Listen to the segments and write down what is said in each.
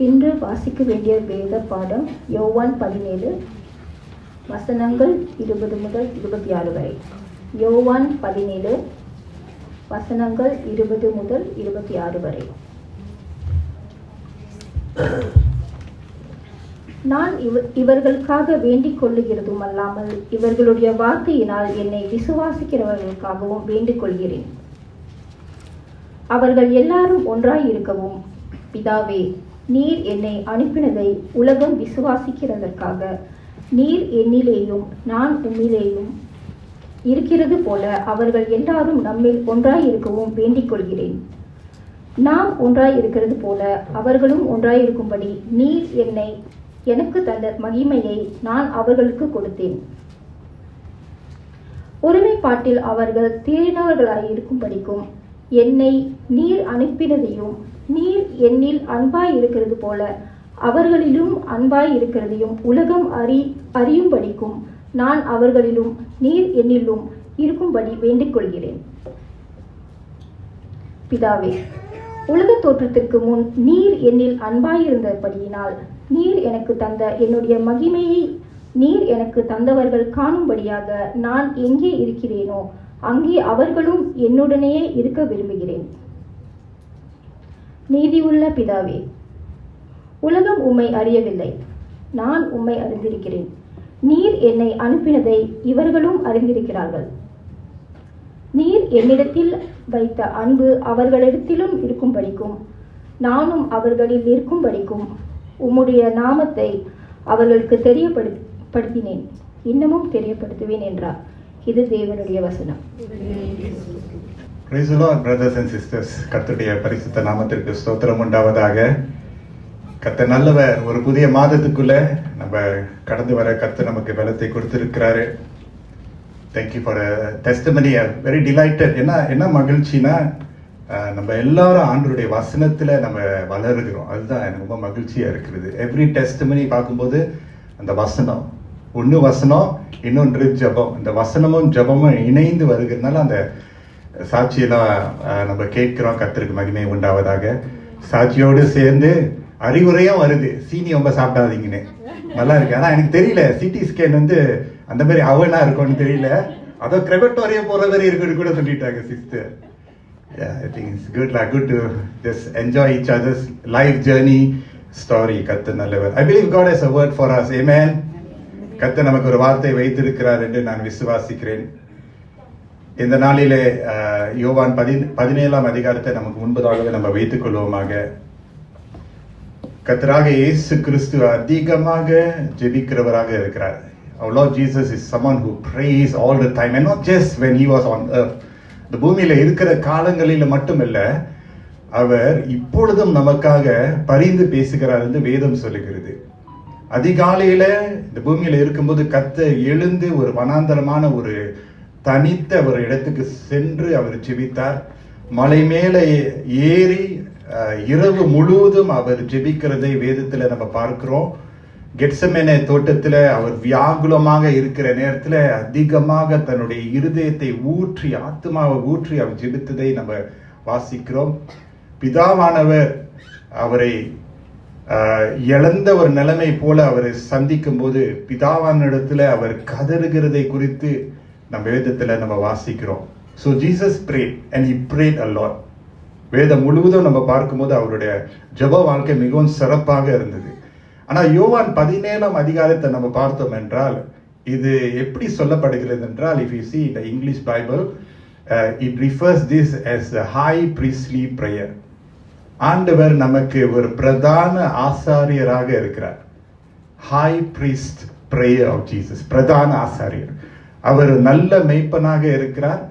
இன்று வாசிக்க வேண்டிய வேத பாடம் யோவான் 17 வசனங்கள் 20 முதல் 26 வரை. யோவான் 17 வசனங்கள் 20 முதல் 26 வரை. நான் இவர்களுக்காக வேண்டிக் கொள்ளுகிறதும் அல்லாமல் இவர்களுடைய வார்த்தையினால் என்னை விசுவாசிக்கிறவர்களுக்காகவும் வேண்டிக் கொள்கிறேன். அவர்கள் எல்லாரும் ஒன்றாய் இருக்கவும், பிதாவே, நீர் என்னை அனுப்பினதை உலகம் விசுவாசிக்கிறதற்காக நீர் என்னிலேயும் நான் உம்மிலேயும் இருக்கிறது போல அவர்கள் எல்லாரும் நம்மில் ஒன்றாய் இருக்கவும் வேண்டிக் கொள்கிறேன். நாம் ஒன்றாய் இருக்கிறது போல அவர்களும் ஒன்றாய் இருக்கும்படி நீர் எனக்கு தந்த மகிமையை நான் அவர்களுக்கு கொடுத்தேன். ஒருமைப்பாட்டில் அவர்கள் தேறினவர்களாய் இருக்கும்படிக்கும் என்னை நீர் அனுப்பினதையும் நீர் என்னில் அன்பாய் இருக்கிறது போல அவர்களிலும் அன்பாய் இருக்கிறதையும் உலகம் அறியும்படிக்கும் நான் அவர்களிலும் நீர் என்னிலும் இருக்கும்படி வேண்டிக் கொள்கிறேன். பிதாவே, உலக தோற்றத்திற்கு முன் நீர் என்னில் அன்பாயிருந்தபடியினால் நீர் எனக்கு தந்த என்னுடைய மகிமையை நீர் எனக்கு தந்தவர்கள் காணும்படியாக நான் எங்கே இருக்கிறேனோ அங்கே அவர்களும் என்னுடனேயே இருக்க விரும்புகிறேன். நீதியுள்ள பிதாவே, உலகம் உம்மை அறியவில்லை, நான் உம்மை அறிந்திருக்கிறேன். நீர் என்னை அனுப்பினதை இவர்களும் அறிந்திருக்கிறார்கள். நீர் என்னிடத்தில் வைத்த அன்பு அவர்களிடத்திலும் இருக்கும்படிக்கும் நானும் அவர்களில் இருக்கும்படிக்கும் உம்முடைய நாமத்தை அவர்களுக்கு தெரியப்படுத்தினேன், இன்னமும் தெரியப்படுத்துவேன் என்றார். இது தேவனுடைய வசனம். Praise the Lord, brothers and sisters. கர்த்தருடைய பரிசுத்த நாமத்திற்கு ஸ்தோத்திரம் உண்டாவதாக. கர்த்தர் நல்லவர். ஒரு புதிய மாதத்துக்குள்ள நம்ம கடந்து வர கர்த்தர் நமக்கு பலத்தை கொடுத்திருக்கிறாரு. Thank you for testimony. Very delighted. என்ன மகிழ்ச்சினா, நம்ம எல்லாரும் ஆண்டவருடைய வசனத்துல நம்ம வளருகிறோம். அதுதான் எனக்கு ரொம்ப மகிழ்ச்சியா இருக்கிறது. எவ்ரி டெஸ்டிமனி பார்க்கும்போது அந்த வசனம் வசனம், இன்னொன்று ஜபம். இந்த வசனமும் ஜபமும் இணைந்து வருகிறதுனால அந்த சாட்சியெல்லாம் நம்ம கேட்கிறோம். கர்த்தருக்கு மகிமை உண்டாவதாக. சாட்சியோடு சேர்ந்து அறிவுரையும் வருது, சீனி ரொம்ப சாப்பிடாதீங்கன்னு. நல்லா இருக்கு. ஆனா எனக்கு தெரியல சிடி ஸ்கேன் அந்த மாதிரி அவனா இருக்கும்னு தெரியல. அதோ கிரெபட்டோரியம் போற மாதிரி இருக்குன்னு கூட சொல்லிட்டாங்க sister. I think it's good to just enjoy each other's life journey story. கர்த்தர் நல்லவர். I believe God has a word for us. Amen. கர்த்தர் நமக்கு ஒரு வார்த்தை வைத்திருக்கிறார் என்று நான் விசுவாசிக்கிறேன். இந்த நாளிலே யோவான் 17ஆம் அதிகாரத்தை நமக்கு முன்பதாகவே நம்ம வைத்துக் கொள்வோமாக. கர்த்தராக இயேசு கிறிஸ்து அதிகமாக ஜெபிக்கிறவராக இருக்கிறார். Our Lord Jesus is someone who prays all the time, and not just when he was on earth. இந்த பூமியில இருக்கிற காலங்களில மட்டுமல்ல, அவர் இப்பொழுதும் நமக்காக பரிந்து பேசுகிறார் என்று வேதம் சொல்லுகிறது. அதிகாலையில இந்த பூமியில இருக்கும்போது கர்த்தர் எழுந்து ஒரு வனாந்தரமான ஒரு தனித்த ஒரு இடத்துக்கு சென்று அவர் ஜெபித்தார். மலை மேல ஏறி இரவு முழுவதும் அவர் ஜெபிக்கிறதை வேதத்துல நம்ம பார்க்கிறோம். கெட்செமனே தோட்டத்துல அவர் வியாகுலமாக இருக்கிற நேரத்துல அதிகமாக தன்னுடைய இருதயத்தை ஊற்றி ஆத்மாவை ஊற்றி அவர் ஜெபித்ததை நம்ம வாசிக்கிறோம். பிதாவானவர் அவரை இழந்த ஒரு நிலைமை போல அவரை சந்திக்கும் போது பிதாவான இடத்துல அவர் கதறுகிறதை குறித்து நம்ம வேதத்துல நம்ம வாசிக்கிறோம். So Jesus prayed and he prayed a lot. வேதம் முழுவதும் நம்ம பார்க்கும்போது அவருடைய ஜெப வாழ்க்கை மிகவும் சிறப்பாக இருந்தது. ஆனா யோவான் 17ஆம் அதிகாரத்தை நம்ம பார்த்தோம் என்றால் இது எப்படி சொல்லப்படுகிறது என்றால், if you see the English Bible, it refers this as the high priestly prayer. ஆண்டவர் நமக்கு ஒரு பிரதான ஆசாரியராக இருக்கிறார். high priest prayer of Jesus. பிரதான ஆசாரியர். அவர் நல்ல மேய்ப்பனாக இருக்கிறார்,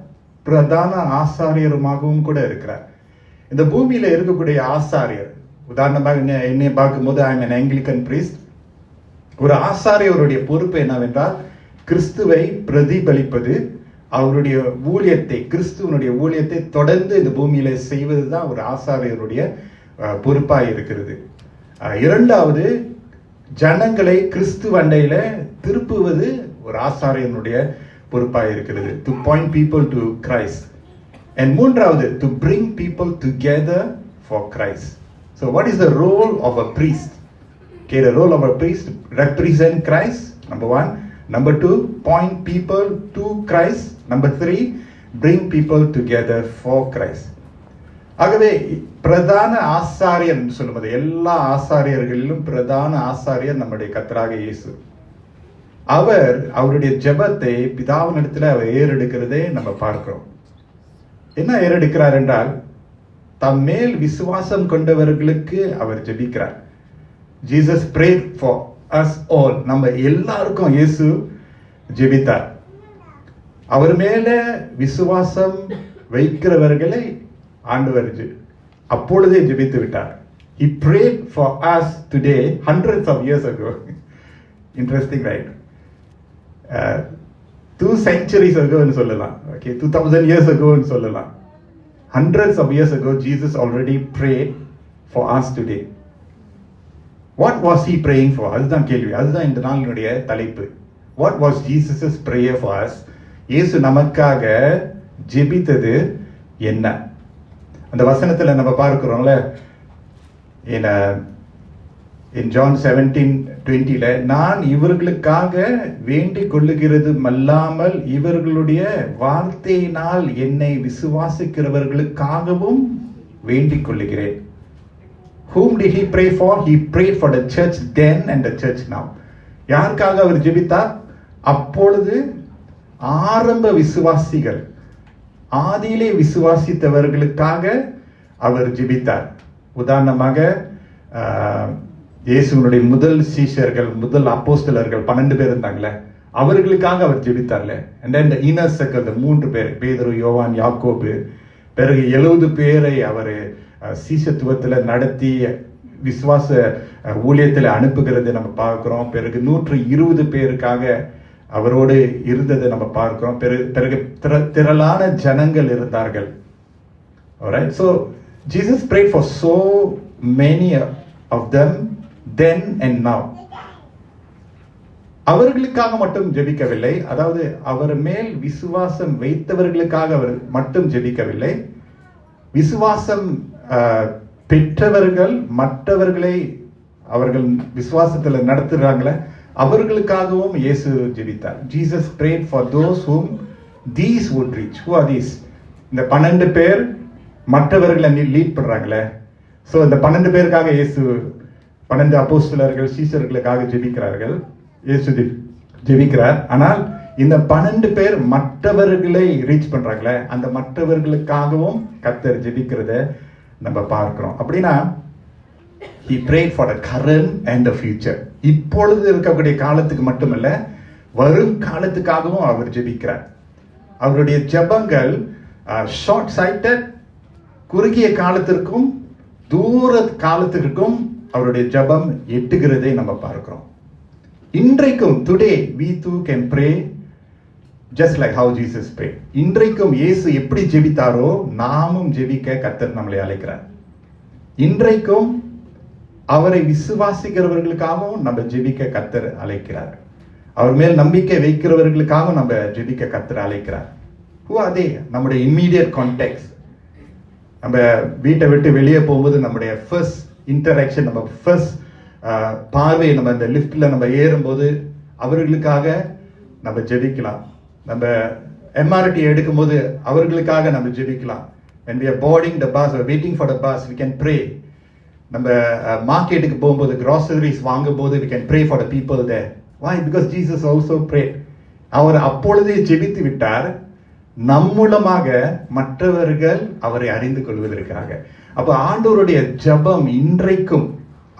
பிரதான ஆசாரியருமாகவும் கூட இருக்கிறார். இந்த பூமியில இருக்கக்கூடிய ஆசாரியர், உதாரணமாக என்னை பார்க்கும்போது I am an Anglican priest. ஒரு ஆசாரியருடைய பொறுப்பு என்னவென்றால் கிறிஸ்துவை பிரதிபலிப்பது, அவருடைய ஊழியத்தை, கிறிஸ்துவனுடைய ஊழியத்தை தொடர்ந்து இந்த பூமியில செய்வதுதான் ஒரு ஆசாரியருடைய பொறுப்பாய் இருக்கிறது. இரண்டாவது, ஜனங்களை கிறிஸ்துவ அண்டையில திருப்புவது ஒரு ஆசாரியனுடைய பொறுப்பாய் இருக்கிறது. To point people to Christ. And மூன்றாவது, to bring people together for Christ. So what is the role of a priest? Okay, the role of a priest represent Christ, number 1. Number 2, point people to Christ. Number 3, bring people together for Christ. ஆகவே பிரதான ஆசாரியர் என்று சொல்லும்போது எல்லா ஆசாரியர்களிலும் பிரதான ஆசாரியர் நம்முடைய கர்த்தராக இயேசு. அவருடைய ஜெபத்தை பிதாவினிடத்தில் அவர் ஏறெடுக்கிறதே நம்ம பார்க்கிறோம். என்ன ஏறெடுக்கிறார் என்றால், தம் மேல் விசுவாசம் கொண்டவர்களுக்கு அவர் ஜெபிக்கிறார். Jesus prayed for us all. நம்ம எல்லாருக்கும் இயேசு ஜெபித்தார். அவர் மேல விசுவாசம் வைக்கிறவர்களை ஆண்டவர் அப்பொழுதே ஜெபித்து விட்டார். He prayed for us today hundreds of years ago. Interesting, right? 2 centuries ago ன்னு சொல்லலாம். Okay, 2000 years ago ன்னு சொல்லலாம். Hundreds of years ago Jesus already prayed for us today. What was he praying for? அதுதான் கேள்வி. அதுதான் இந்த நாளினுடைய தலைப்பு. What was Jesus' prayer for us? இயேசு நமக்காக ஜெபித்தது என்ன? அந்த வசனத்துல நம்ம பார்க்கிறோம்ல, in John 17:20 நான் இவர்களுக்காக வேண்டிக் கொள்ளுகிறது அல்லாமல் இவர்களுடைய வார்த்தையினால் என்னை விசுவாசிக்கிறவர்களுக்காகவும் வேண்டிக் கொள்ளுகிறேன். Whom did he pray for? He prayed for the church then and the church now. யாருக்காக அவர் ஜெபித்தார்? அப்பொழுது ஆரம்ப விசுவாசிகள், ஆதியிலே விசுவாசித்தவர்களுக்காக அவர் ஜெபித்தார். உதாரணமாக இயேசுனுடைய முதல் சீஷர்கள், முதல் அப்போஸ்தலர்கள் 12 பேர் இருந்தாங்களே, அவர்களுக்காக அவர் ஜெபித்தார்ல. And then the inner circle, the 3 பேர், பேதுரு, யோவான், யாக்கோபு, பிறகு 70 பேரை அவர் சீஷத்துவத்தில் நடத்தி விசுவாச ஊழியத்தில் அனுப்புகிறது நம்ம பார்க்கிறோம். பிறகு 120 பேருக்காக அவரோடு இருந்ததை நம்ம பார்க்கிறோம். பிறகு திரளான ஜனங்கள் இருந்தார்கள். Alright, so Jesus prayed for so many of them then and now. அவர்களுக்காக மட்டும் ஜெபிக்கவில்லை, அதாவது அவர் மேல் விசுவாசம் வைத்தவர்களுக்காக அவர் மட்டும் ஜெபிக்கவில்லை. விசுவாசம் பெற்றவர்கள், மற்றவர்களை அவர்கள் விசுவாசத்தில் நடத்துறாங்களே, அவர்களுக்காகவும் இயேசு ஜெபித்தார். Jesus prayed for those whom these would reach. Who are these? இந்த 12 பேர் மற்றவர்களை லீட் பண்றாங்களே. ஸோ இந்த 12 பேருக்காக இயேசு, 12 அப்போஸ்தலர்கள் சீஷர்களுக்காக ஜெபிக்கிறார்கள், இயேசு ஜெபிக்கிறார். ஆனால் இந்த 12 பேர் மற்றவர்களை ரீச் பண்றாங்களே, அந்த மற்றவர்களுக்காகவும் கர்த்தர் ஜெபிக்கிறத நம்ம பார்க்கிறோம். அப்படின்னா he prayed for the current and the future. இப்பொழுது இருக்கக்கூடிய காலத்துக்கு மட்டுமல்ல, வரும் காலத்துக்காகவும் அவர் ஜெபிக்கிறார். அவருடைய ஜெபங்கள் ஷார்ட் சைட்டட், குறுகிய காலத்திற்கும் தூர காலத்திற்கும் அவருடைய ஜெபம் எட்டுகிறதை நம்ம பார்க்கிறோம். இன்றைக்கும் today we too can pray just like how Jesus prayed. இன்றைக்கும் இயேசு எப்படி ஜெபித்தாரோ நாமும் ஜெபிக்க கர்த்தர் நம்மளை அழைக்கிறார். இன்றைக்கும் அவரை விசுவாசிக்கிறவர்களுக்காகவும் நம்ம ஜெபிக்க கர்த்தர் அழைக்கிறார். அவர் மேல் நம்பிக்கை வைக்கிறவர்களுக்காகவும் நம்ம ஜெபிக்க கர்த்தர் அழைக்கிறார். Who are they? நம்முடைய இம்மீடியட் கான்டெக்ட். நம்ம வீட்டை விட்டு வெளியே போகும்போது நம்முடைய ஃபர்ஸ்ட் இன்டராக்ஷன், நம்ம ஃபர்ஸ்ட் பார்வை, நம்ம இந்த லிஃப்ட்ல நம்ம ஏறும்போது அவர்களுக்காக நம்ம ஜெபிக்கலாம். நம்ம எம்ஆர்டி எடுக்கும்போது அவர்களுக்காக நம்ம ஜெபிக்கலாம். when we are boarding the bus or waiting for the bus, we can pray. நம்ம மார்க்கெட்டுக்கு போகும்போது, groceries வாங்கும்போது, we can pray for the people there. Why? Because Jesus also prayed. அவர் அப்பொழுதே ஜெபித்து விட்டார், நம் மூலமாக மற்றவர்கள் அவரை அறிந்து கொள்வதற்காக. அப்ப ஆண்டவருடைய ஜெபம் இன்றைக்கும்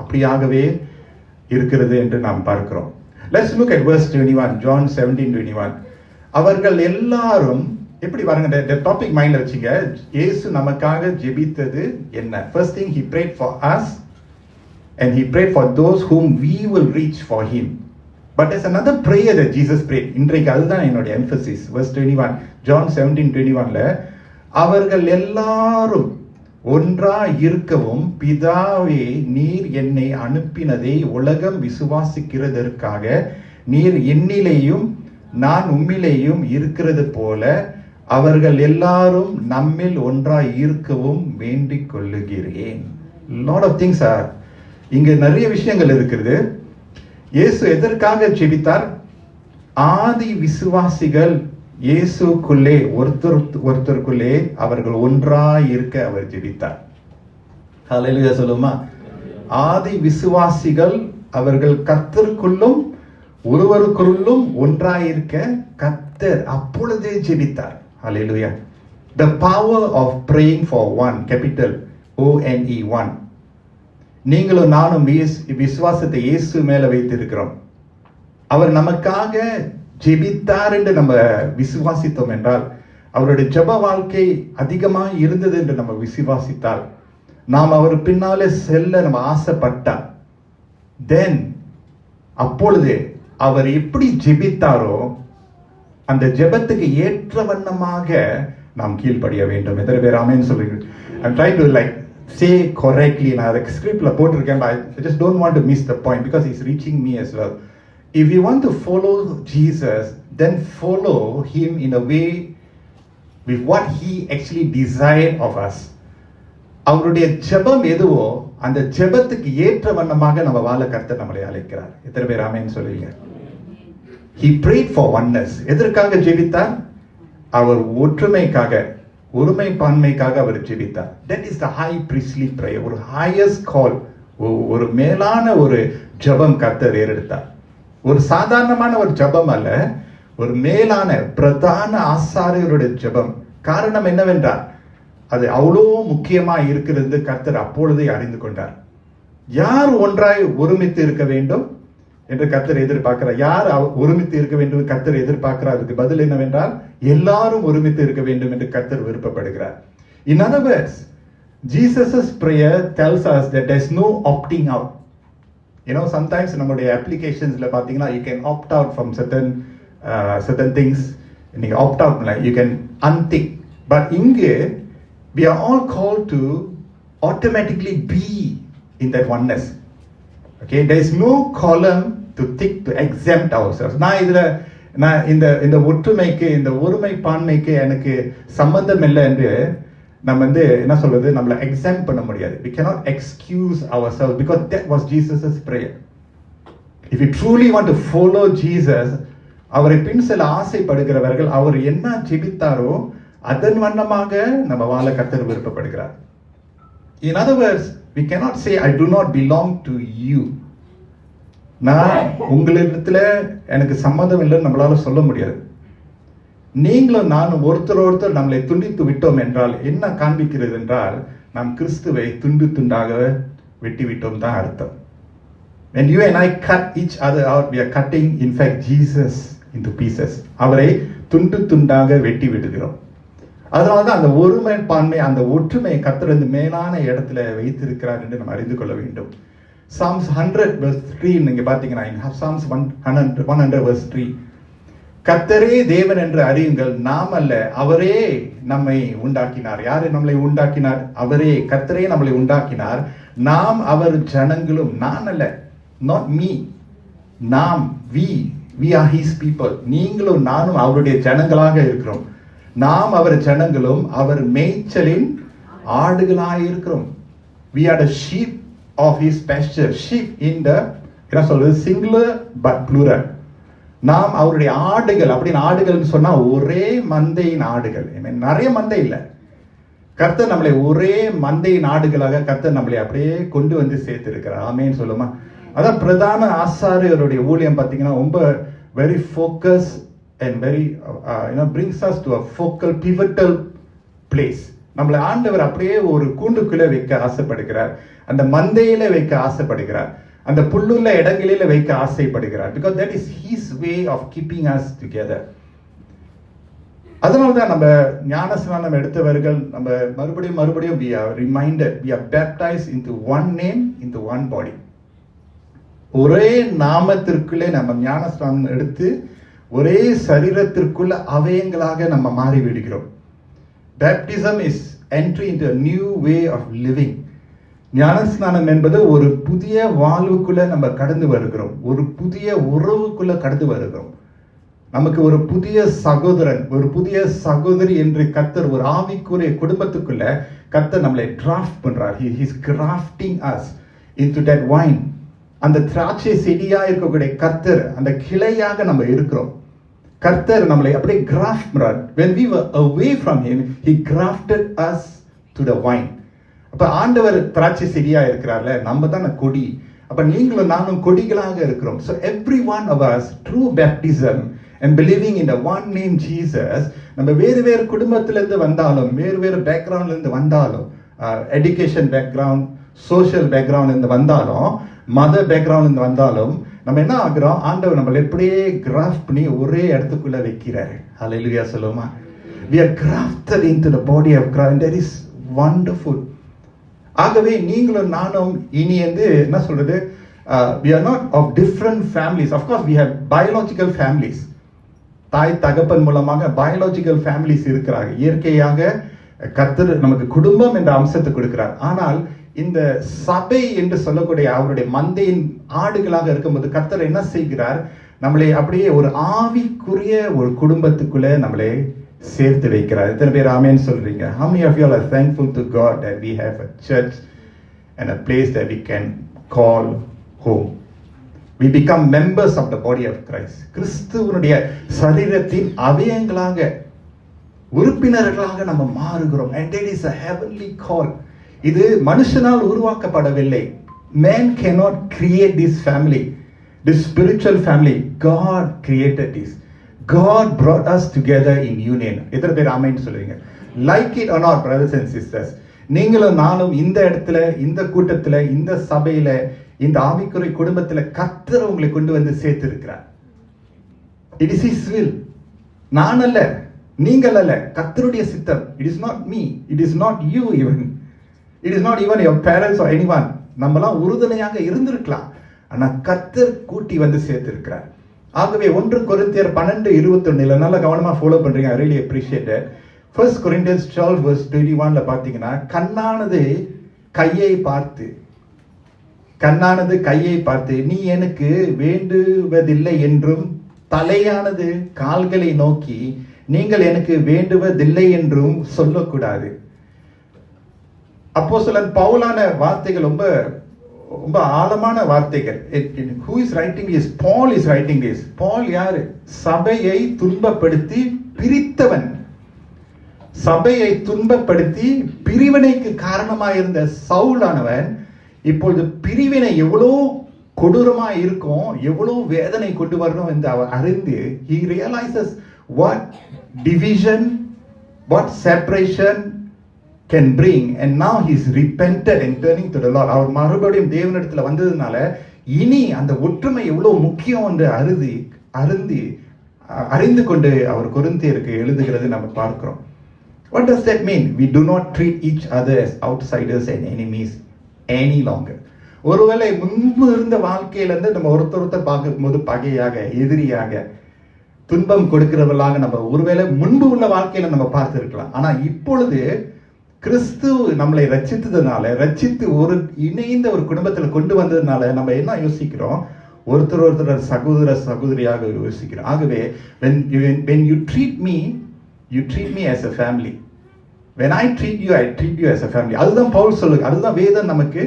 அப்படியாகவே இருக்கிறது என்று நாம் பார்க்கிறோம். Let's look at verse 21, John 17:21. அவர்கள் எல்லாரும் எப்படி பாருங்க, the topic மைண்ட்ல வச்சுங்க. இயேசு நமக்காக ஜெபித்தது என்ன? First thing, he prayed for us and he prayed for those whom we will reach for him. But there's another prayer that Jesus prayed. இன்றைக்கு அதுதான் என்னுடைய emphasis. Verse 21, John 17:21ல அவர்கள் எல்லாரும் ஒன்றா இருக்கவும் பிதாவே நீர் என்னை அனுப்பினதை உலகம் விசுவாசிக்கிறதற்காக நீர் என்னிலேயும் நான் உம்மிலேயும் இருக்கிறது போல அவர்கள் எல்லாரும் நம்மில் ஒன்றாய் இருக்கவும் வேண்டிக் கொள்ளுகிறேன். லாட் ஆஃப் திங்ஸ் ஆர் இங்க நிறைய விஷயங்கள் இருக்கிறது. இயேசு எதற்காக ஜெபித்தார்? ஆதி விசுவாசிகள் இயேசுக்குள்ளே ஒருத்தருக்குள்ளே அவர்கள் ஒன்றாய் இருக்க அவர் ஜெபித்தார். ஹல்லேலூயா சொல்லுமா? ஆதி விசுவாசிகள் அவர்கள் கர்த்தருக்குள்ளும் ஒருவருக்குள்ளும் ஒன்றாயிருக்க கர்த்தர் அப்பொழுதே ஜெபித்தார். ஹல்லேலூயா. The power of praying for one, capital ONE, one. நீங்களும் நானும் விசுவாசத்தை இயேசு மேல வைத்திருக்கிறோம். அவர் நமக்காக ஜெபித்தார் என்று நம்ம விசுவாசித்தோம் என்றால், அவருடைய ஜெப வாழ்க்கை அதிகமாக இருந்தது என்று நம்ம விசுவாசித்தால், நாம் அவர் பின்னாலே செல்ல நம்ம ஆசைப்பட்டால், தென் அப்பொழுது அவர் எப்படி ஜெபித்தாரோ அந்த ஜெபத்துக்கு ஏற்ற வண்ணமாக நாம் கீழ்ப்படிய வேண்டும். எத்தனை பேர் ஆமென் சொல்றீங்க? I'm trying to like say correctly. நான் அதை ஸ்கிரிப்ட்ல போட்டிருக்கேன். I just don't want to miss the point because it's reaching me as well. If you want to follow Jesus, then follow him in a way with what he actually desired of us. அவருடைய ஜெபம் எதுவோ அந்த ஜெபத்துக்கு ஏற்ற வண்ணமாக நம்ம வாழ கர்த்தர் நம்மளை அழைக்கிறார். எத்தனை பேர் ஆமென் சொல்றீங்க? He prayed for oneness. எதற்காக ஜெபித்தார்? அவர் ஒற்றுமைக்காக, ஒருமைப்பான்மைக்காக அவர் ஜெபித்தார். That is the high priestly prayer. ஒரு highest call, ஒரு மேலான ஒரு ஜெபம் கர்த்தர் ஏறெடுத்தார். ஒரு சாதாரணமான ஒரு ஜெபம் அல்ல, ஒரு மேலான பிரதான ஆசாரியருடைய ஜெபம். காரணம் என்னவென்றால் அது அவ்வளோ முக்கியமா இருக்கிறது கர்த்தர் அப்பொழுதே அறிந்து கொண்டார். யார் ஒன்றாய் ஒருமித்து இருக்க வேண்டும் என்று கர்த்தர் எதிர்பார்க்கிறார். யார் ஒருமித்து இருக்க வேண்டும் கர்த்தர் எதிர்பார்க்கிறார்? அதுக்கு பதில் என்னவென்றால் எல்லாரும் ஒருமித்து இருக்க வேண்டும் என்று கர்த்தர் விருப்பப்படுகிறார். In other words, Jesus' prayer tells us that there is no opting out. You know, sometimes நம்முடைய applications-ல பாத்தீங்கன்னா you can opt out from certain things. நீங்க opt out பண்ணலாம், you can untick. But இங்கே we are all called to automatically be in that oneness. Okay, there is no column to tick to exempt ourselves. நான் இந்த ஒற்றுமைக்கு, இந்த ஒருமைப்பான்மைக்கு எனக்கு சம்பந்தம் இல்லை என்று நம்ம என்ன சொல்றது, நம்மள எக்ஸாம் பண்ண முடியாது. We cannot excuse ourselves because that was Jesus' prayer. If we truly want to follow Jesus, அவரை பின் செல்ல ஆசைப்படுகிறவர்கள் அவர் என்ன ஜெபித்தாரோ அதன் வண்ணமாக நம்ம வாழ கர்த்தர் விருப்பப்படுகிறார். In other words, we cannot say I do not belong to you. நான் உங்களிடத்துல எனக்கு சம்மந்தம் இல்லைன்னு நம்மளால சொல்ல முடியாது. நீங்களும் நானும் ஒருத்தர் நம்மளை துண்டித்து விட்டோம் என்றால் என்ன காண்பிக்கிறது என்றால் நாம் கிறிஸ்துவை துண்டு துண்டாக வெட்டி விட்டோம் தான் அர்த்தம். When you and I cut each other out, we are cutting in fact Jesus into pieces. அவரை துண்டு துண்டாக வெட்டி விடுகிறோம். அதனால்தான் அந்த ஒருமைப்பான்மை, அந்த ஒற்றுமையை கர்த்தர் இந்த மேலான இடத்துல வைத்திருக்கிறார் என்று நம்ம அறிந்து கொள்ள வேண்டும். Psalms 100 verse 3 நீங்க பாத்தீங்கன்னா, Psalms 100 verse 3, கர்த்தரே தேவன் என்று அறியுங்கள், நாம் அல்ல அவரே நம்மை உண்டாக்கினார். யாரு நம்மளை உண்டாக்கினார்? அவரே, கர்த்தரே நம்மளை உண்டாக்கினார். நாம் அவர் ஜனங்களும். நான் அல்ல, not me, நாம், we are his people. நீங்களும் நானும் அவருடைய ஜனங்களாக இருக்கிறோம். நாம் அவர் ஜனங்களும் அவர் மேய்ச்சலின் ஆடுகளாய் இருக்கிறோம். We are the sheep of his pasture. Sheep in the என்ன சொல்றது, singular but plural. நாம் அவருடைய ஆடுகள். அப்படின்னு ஆடுகள்னு சொன்னா ஒரே மந்தையின் ஆடுகள், நிறைய மந்தை இல்லை. கர்த்தர் நம்மளை ஒரே மந்தையின் ஆடுகளாக கர்த்தர் நம்மளை அப்படியே கொண்டு வந்து சேர்த்து இருக்கிறார். ஆமேன்னு சொல்லுமா? அதான் பிரதான ஆசாரியருடைய ஊழியம் பார்த்தீங்கன்னா ரொம்ப very focused and very brings us to a focal pivotal place. நம்மளை ஆண்டவர் அப்படியே ஒரு கூண்டுக்குள்ள வைக்க ஆசைப்படுகிறார், அந்த மந்தையில வைக்க ஆசைப்படுகிறார், அந்த புல்லுள்ள இடங்களில வைக்க ஆசைப்படுகிறார். because that is his way of keeping us together. அதனால்தான் நம்ம ஞானஸ்நானம் எடுத்தவர்கள் நம்ம மறுபடியும் we are reminded, we are baptized into one name, into one body. ஒரே நாமத்திற்குள்ளே நம்ம ஞானஸ்நானம் எடுத்து ஒரே சரீரத்திற்குள்ள அவயங்களாக நம்ம மாறி விடுகிறோம். Baptism is entry into a new way of living. ஞானஸ்நானம் என்பது ஒரு புதிய வாழ்வுக்குள்ள நம்ம கடந்து வருகிறோம், ஒரு புதிய உறவுக்குள்ள கடந்து வருகிறோம். நமக்கு ஒரு புதிய சகோதரன், ஒரு புதிய சகோதரி என்று கர்த்தர் ஒரு ஆவிக்குரிய குடும்பத்துக்குள்ள கர்த்தர் நம்மளை டிராஃப்ட் பண்றார். He's grafting us into that wine. அந்த திராட்சை செடியா இருக்கக்கூடிய கர்த்தர் அந்த கிளையாக நம்ம இருக்கிறோம். கர்த்தர் நம்மளை அப்படியே கிராஃப்ட் பண்றார். When we were away from him, he grafted us to the wine. அப்ப ஆண்டவர் திராட்சை செடியா இருக்கிறார்ல, நம்ம தான் கொடி. அப்ப நீங்களும் நானும் கொடிகளாக இருக்கிறோம். So every one of us through baptism and believing in the one name Jesus, நம்ம வேறு வேறு குடும்பத்திலிருந்து வந்தாலும், வேறு வேறு பேக்ரவுண்ட்ல இருந்து வந்தாலும், எஜுகேஷன் பேக்ரவுண்ட், சோஷியல் பேக்ரவுண்ட்ல இருந்து வந்தாலும், மத பேக்ரவுண்ட்ல இருந்து வந்தாலும், நம்ம என்ன ஆகுறோம், ஆண்டவர் நம்மளை எப்படியே கிராஃப்ட் பண்ணி ஒரே இடத்துக்குள்ள வைக்கிறாரு. ஹல்லேலூயா சொல்லுமா. We are grafted into the body of Christ. That is wonderful. ஆகவே நீங்களும் நானும் இனி என்ன சொல்றது, we are not of different families. Of course we have biological families. தாய் தகப்பன் மூலமாக biological families இருக்கிறாங்க. இயற்கையாக கர்த்தர் நமக்கு குடும்பம் என்ற அம்சத்தை கொடுக்கிறார். ஆனால் இந்த சபை என்று சொல்லக்கூடிய அவருடைய மந்தையின் ஆடுகளாக இருக்கும்போது கர்த்தர் என்ன செய்கிறார், நம்மளை அப்படியே ஒரு ஆவிக்குரிய ஒரு குடும்பத்துக்குள்ள நம்மளை சேர்த்து வைக்கிறார். எத்தனை பேர் ஆமென் சொல்றீங்க? How many of you are thankful to God that we have a church and a place that we can call home? We become members of the body of Christ. கிறிஸ்துவனுடைய சரீரத்தின் அவயங்களாக, உறுப்பினர்களாக நம்ம மாறுகிறோம். And that is a heavenly call. இது மனுஷனால் உருவாக்கப்படவில்லை. Man cannot create this family, this spiritual family. God created this. God brought us together in union. எத்தனை பேர் ஆமென் சொல்றீங்க? Like it or not, brothers and sisters, நீங்களும் நானும் இந்த இடத்துல, இந்த கூட்டத்துல, இந்த சபையில, இந்த ஆவிக்குரிய குடும்பத்துல கர்த்தர் உங்களை கொண்டு வந்து சேர்த்து இருக்கிறார். It is His will. நான் அல்ல, நீங்கள் அல்ல, கர்த்தருடைய சித்தம். It is not me. It is not you even. It is not even your parents or anyone. நம்மலாம் உறுதுணையாக இருந்திருக்கலாம், ஆனா கர்த்தர் கூட்டி வந்து சேர்த்து இருக்கிறார். ஆகவே 1 கொரிந்தியர் 12:21 நல்ல கவனமா ஃபாலோ பண்றீங்க. I really appreciate that. 1 Corinthians 12:21 பாத்தீங்கன்னா, கண்ணானது கையை பார்த்து நீ எனக்கு வேண்டுவதில்லை என்றும், தலையானது கால்களை நோக்கி நீங்கள் எனக்கு வேண்டுவதில்லை என்றும் சொல்லக்கூடாது. அப்போஸ்தலன் பவுலான வார்த்தைகள் ரொம்ப ரொம்ப ஆழமான வார்த்தைகள். Who is writing this? Paul is writing this. Paul யாரு? சபையை துன்பப்படுத்தி பிரித்தவன். சபையை துன்பப்படுத்தி பிரிவினைக்கு காரணமாயிருந்த சவுலானவன் இப்பொழுது பிரிவினை எவ்வளோ கொடூரமா இருக்கும், எவ்வளோ வேதனை கொண்டு வரணும் என்று அவர் அறிந்து, he realizes what division, what separation can bring, and now he's repented and turning to the Lord. அவர் மறுபடியும் தேவனிடத்துல வந்ததுனால இனி அந்த ஒற்றுமை எவ்வளவு முக்கியம் என்று அறிந்து கொண்டு அவர் கொரிந்தியருக்கு எழுதுகிறது நம்ம பார்க்கிறோம். What does that mean? We do not treat each other as outsiders and enemies any longer. ஒருவேளை முன்பு இருந்த வாழ்க்கையிலிருந்து நம்ம ஒருத்தர் பார்க்கும்போது பகையாக, எதிரியாக, துன்பம் கொடுக்கிறவர்களாக நம்ம ஒருவேளை முன்பு உள்ள வாழ்க்கையில நம்ம பார்த்திருக்கலாம். ஆனா இப்பொழுது கிறிஸ்து நம்மளை ரட்சித்து ஒரு இணைந்த ஒரு குடும்பத்துல கொண்டு வந்ததுனால நம்ம என்ன யோசிக்கிறோம், ஒருத்தர் சகோதரியாக யோசிக்கிறோம். ஆகவே when you treat me, you treat me as a family. When I treat you, I treat you as a family. அதுதான் பவுல் சொல்லுங்க, அதுதான் வேதம் நமக்கு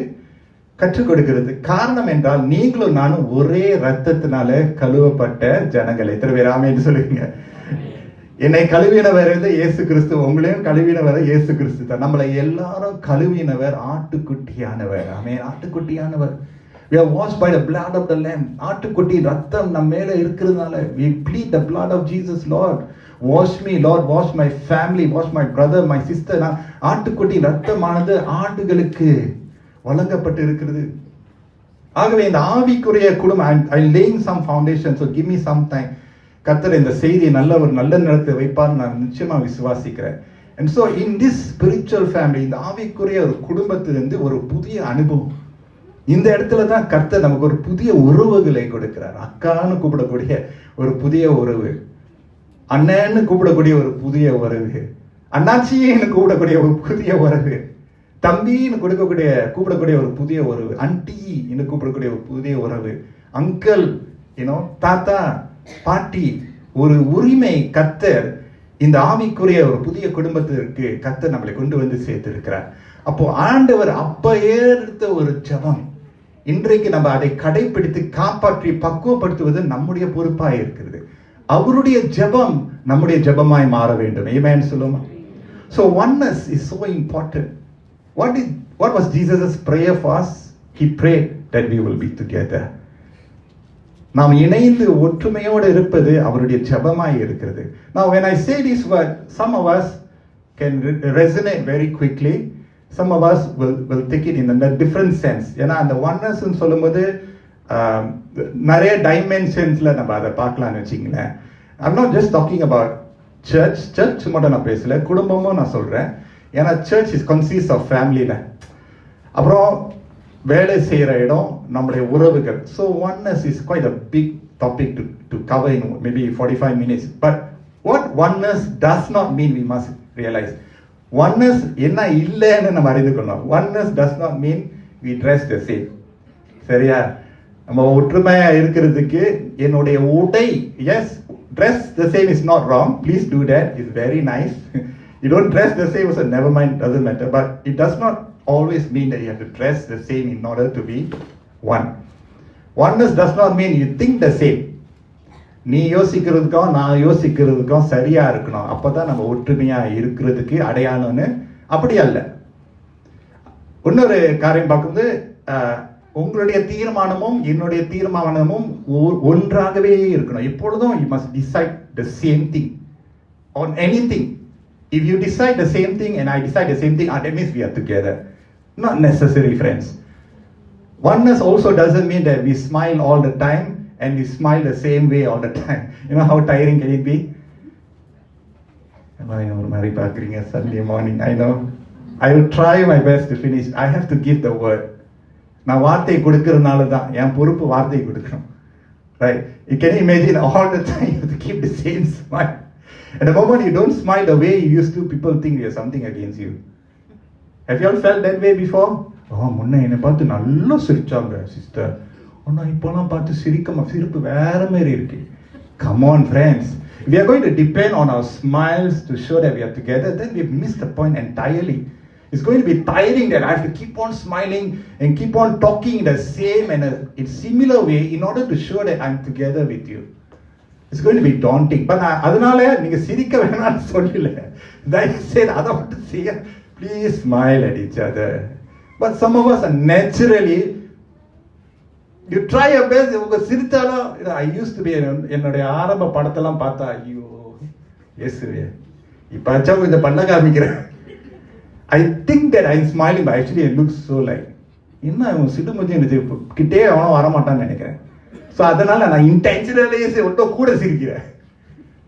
கற்றுக் கொடுக்கிறது. காரணம் என்றால் நீங்களும் நானும் ஒரே ரத்தத்தினால கழுவப்பட்ட ஜனங்கள். எத்தனை பேர் ஆமென் சொல்லுவீங்க? என்னை கழுவினவர் இயேசு கிறிஸ்து, உங்களையும் கழுவினவர் இயேசு கிறிஸ்து தான். நம்மளை எல்லாரும் கழுவினவர் ஆட்டுக்குட்டியானவர். ஆமென். ஆட்டுக்குட்டியானவர். We are washed by the blood of the lamb. ஆட்டுக்குட்டி ரத்தம் நம்ம மேல இருக்கிறதுனால we plead the blood of Jesus. Lord, wash me, Lord, wash my family, wash my brother, my sister. ஆட்டுக்குட்டி ரத்தமானது ஆடுகளுக்கு வழங்கப்பட்டு இருக்கிறது. ஆகவே இந்த ஆவிக்குரிய குடும்பம், I laying some foundation, so give me some time. கர்த்தர் இந்த செய்தியை நல்ல நிலத்தை வைப்பார் நான் நிச்சயமா விசுவாசிக்கிறேன். And so in this spiritual family, இந்த ஆவிக்குரிய ஒரு குடும்பத்திலிருந்து ஒரு புதிய அனுபவம், இந்த இடத்துல தான் கர்த்தர் நமக்கு ஒரு புதிய உறவுகளை கொடுக்கிறார். அக்கான்னு கூப்பிடக்கூடிய ஒரு புதிய உறவு, அண்ணன்னு கூப்பிடக்கூடிய ஒரு புதிய உறவு, அண்ணாச்சின்னு கூப்பிடக்கூடிய ஒரு புதிய உறவு, தம்பின்னு கூப்பிடக்கூடிய ஒரு புதிய உறவு, அண்டி என்று கூப்பிடக்கூடிய ஒரு புதிய உறவு, அங்கிள், தாத்தா, பாட்டி, ஒரு உரிமை கர்த்தர் இந்த ஆவிக்குரிய ஒரு புதிய குடும்பத்திற்கு கர்த்தர் நம்மளை கொண்டு வந்து சேர்த்திருக்கிறார். அப்போ ஆண்டவர் அப்பயே எடுத்த ஒரு ஜெபம், இன்றைக்கு நம்ம அதை கடைபிடித்து காப்பாற்றி பக்குவப்படுத்துவது நம்முடைய பொறுப்பாய் இருக்கிறது. அவருடைய ஜெபம் நம்முடைய ஜெபமாய் மாற வேண்டும். ஆமென் சொல்லுமா? So oneness is so important. What was Jesus' prayer for us? He prayed that we will be together. நாம் இணைந்து ஒற்றுமையோடு இருப்பது அவருடைய ஜெபமாய் இருக்கிறது. Now when I say this word, some of us can resonate very quickly. Some of us will take it in a different sense. ஏன்னா அந்த oneness ன்னு சொல்லும்போது நிறைய டைமென்ஷன்ஸ்ல நம்ம அதை பார்க்கலாம்னு வச்சுங்களேன். I'm not just talking about church மட்டும் நான் பேசல, குடும்பமும் நான் சொல்றேன். ஏன்னா church is consists of family. அப்புறம் வேலை செய்யற இடம், நம்முடைய உறவுகள். So oneness is quite a big topic to cover in maybe 45 minutes. But what oneness does not mean, we must realize. Oneness என்ன இல்லைன்னு நம்ம அறிந்து கொள்ளணும். Oneness does not mean we dress the same. சரியா? நம்ம ஒற்றுமையா இருக்கிறதுக்கு என்னுடைய உடை, yes, dress the same is not wrong. Please do that. It's very nice. You don't dress the same, so never mind, doesn't matter. But it does not always mean that you have to dress the same in order to be one. Oneness does not mean you think the same. நீ யோசிக்கிறதுக்கும் நான் யோசிக்கிறதுக்கும் சரியா இருக்கணும், அப்பதான் நம்ம ஒற்றுமையா இருக்கிறதுக்கு அடையாளம்னு. அப்படி அல்ல. இன்னொரு காரியம் பார்க்கும்போது உங்களுடைய தீர்மானமும் என்னுடைய தீர்மானமும் ஒன்றாகவே இருக்கணும். எப்பொழுதும் you must decide the same thing on anything. If you decide the same thing and I decide the same thing, that means we are together. Not necessary, friends. Oneness also doesn't mean that we smile all the time and we smile the same way all the time. You know how tiring can it be? Sunday morning, I know. I will try my best to finish. I have to give the word. நான் வார்த்தை கொடுக்கறதுனால தான் என் பொறுப்பு வார்த்தை கொடுக்கணும். Right? You can imagine all the time you have to keep the same smile. At the moment you don't smile the way you used to, people think there's something against you. Have you all felt that way before? முன்ன என்னை பார்த்து நல்லா சிரிச்சாங்க sister, ஆனால் இப்போலாம் பார்த்து சிரிப்பு வேற மாதிரி இருக்கு. Come on friends, if we are going to depend on our smiles to show that we are together, then we've missed the point entirely. It's going to be tiring that I have to keep on smiling and keep on talking in the same and in similar way in order to show that I'm together with you. It's going to be daunting. But அதனால நீங்க சிரிக்க வேணாம்னு சொல்லல, தயவு செய்து அதை மட்டும் செய்ய. Please smile at each other. But some of us are naturally, you try your best. உங்க சிரிச்சாலும், I used to be, என்னுடைய ஆரம்ப படத்தெல்லாம் பார்த்தா ஐயோ இயேசுவே இப்ப அச்சா இந்த பண்ண காமிக்கிறேன். I think that I'm smiling, but actually it looks so like, என்ன சிடுமதி கிட்டே அவனும் வரமாட்டான்னு நினைக்கிறேன். ஸோ அதனால நான் இன்டென்ஷனலி ஒன்றும் கூட சிரிக்கிறேன்.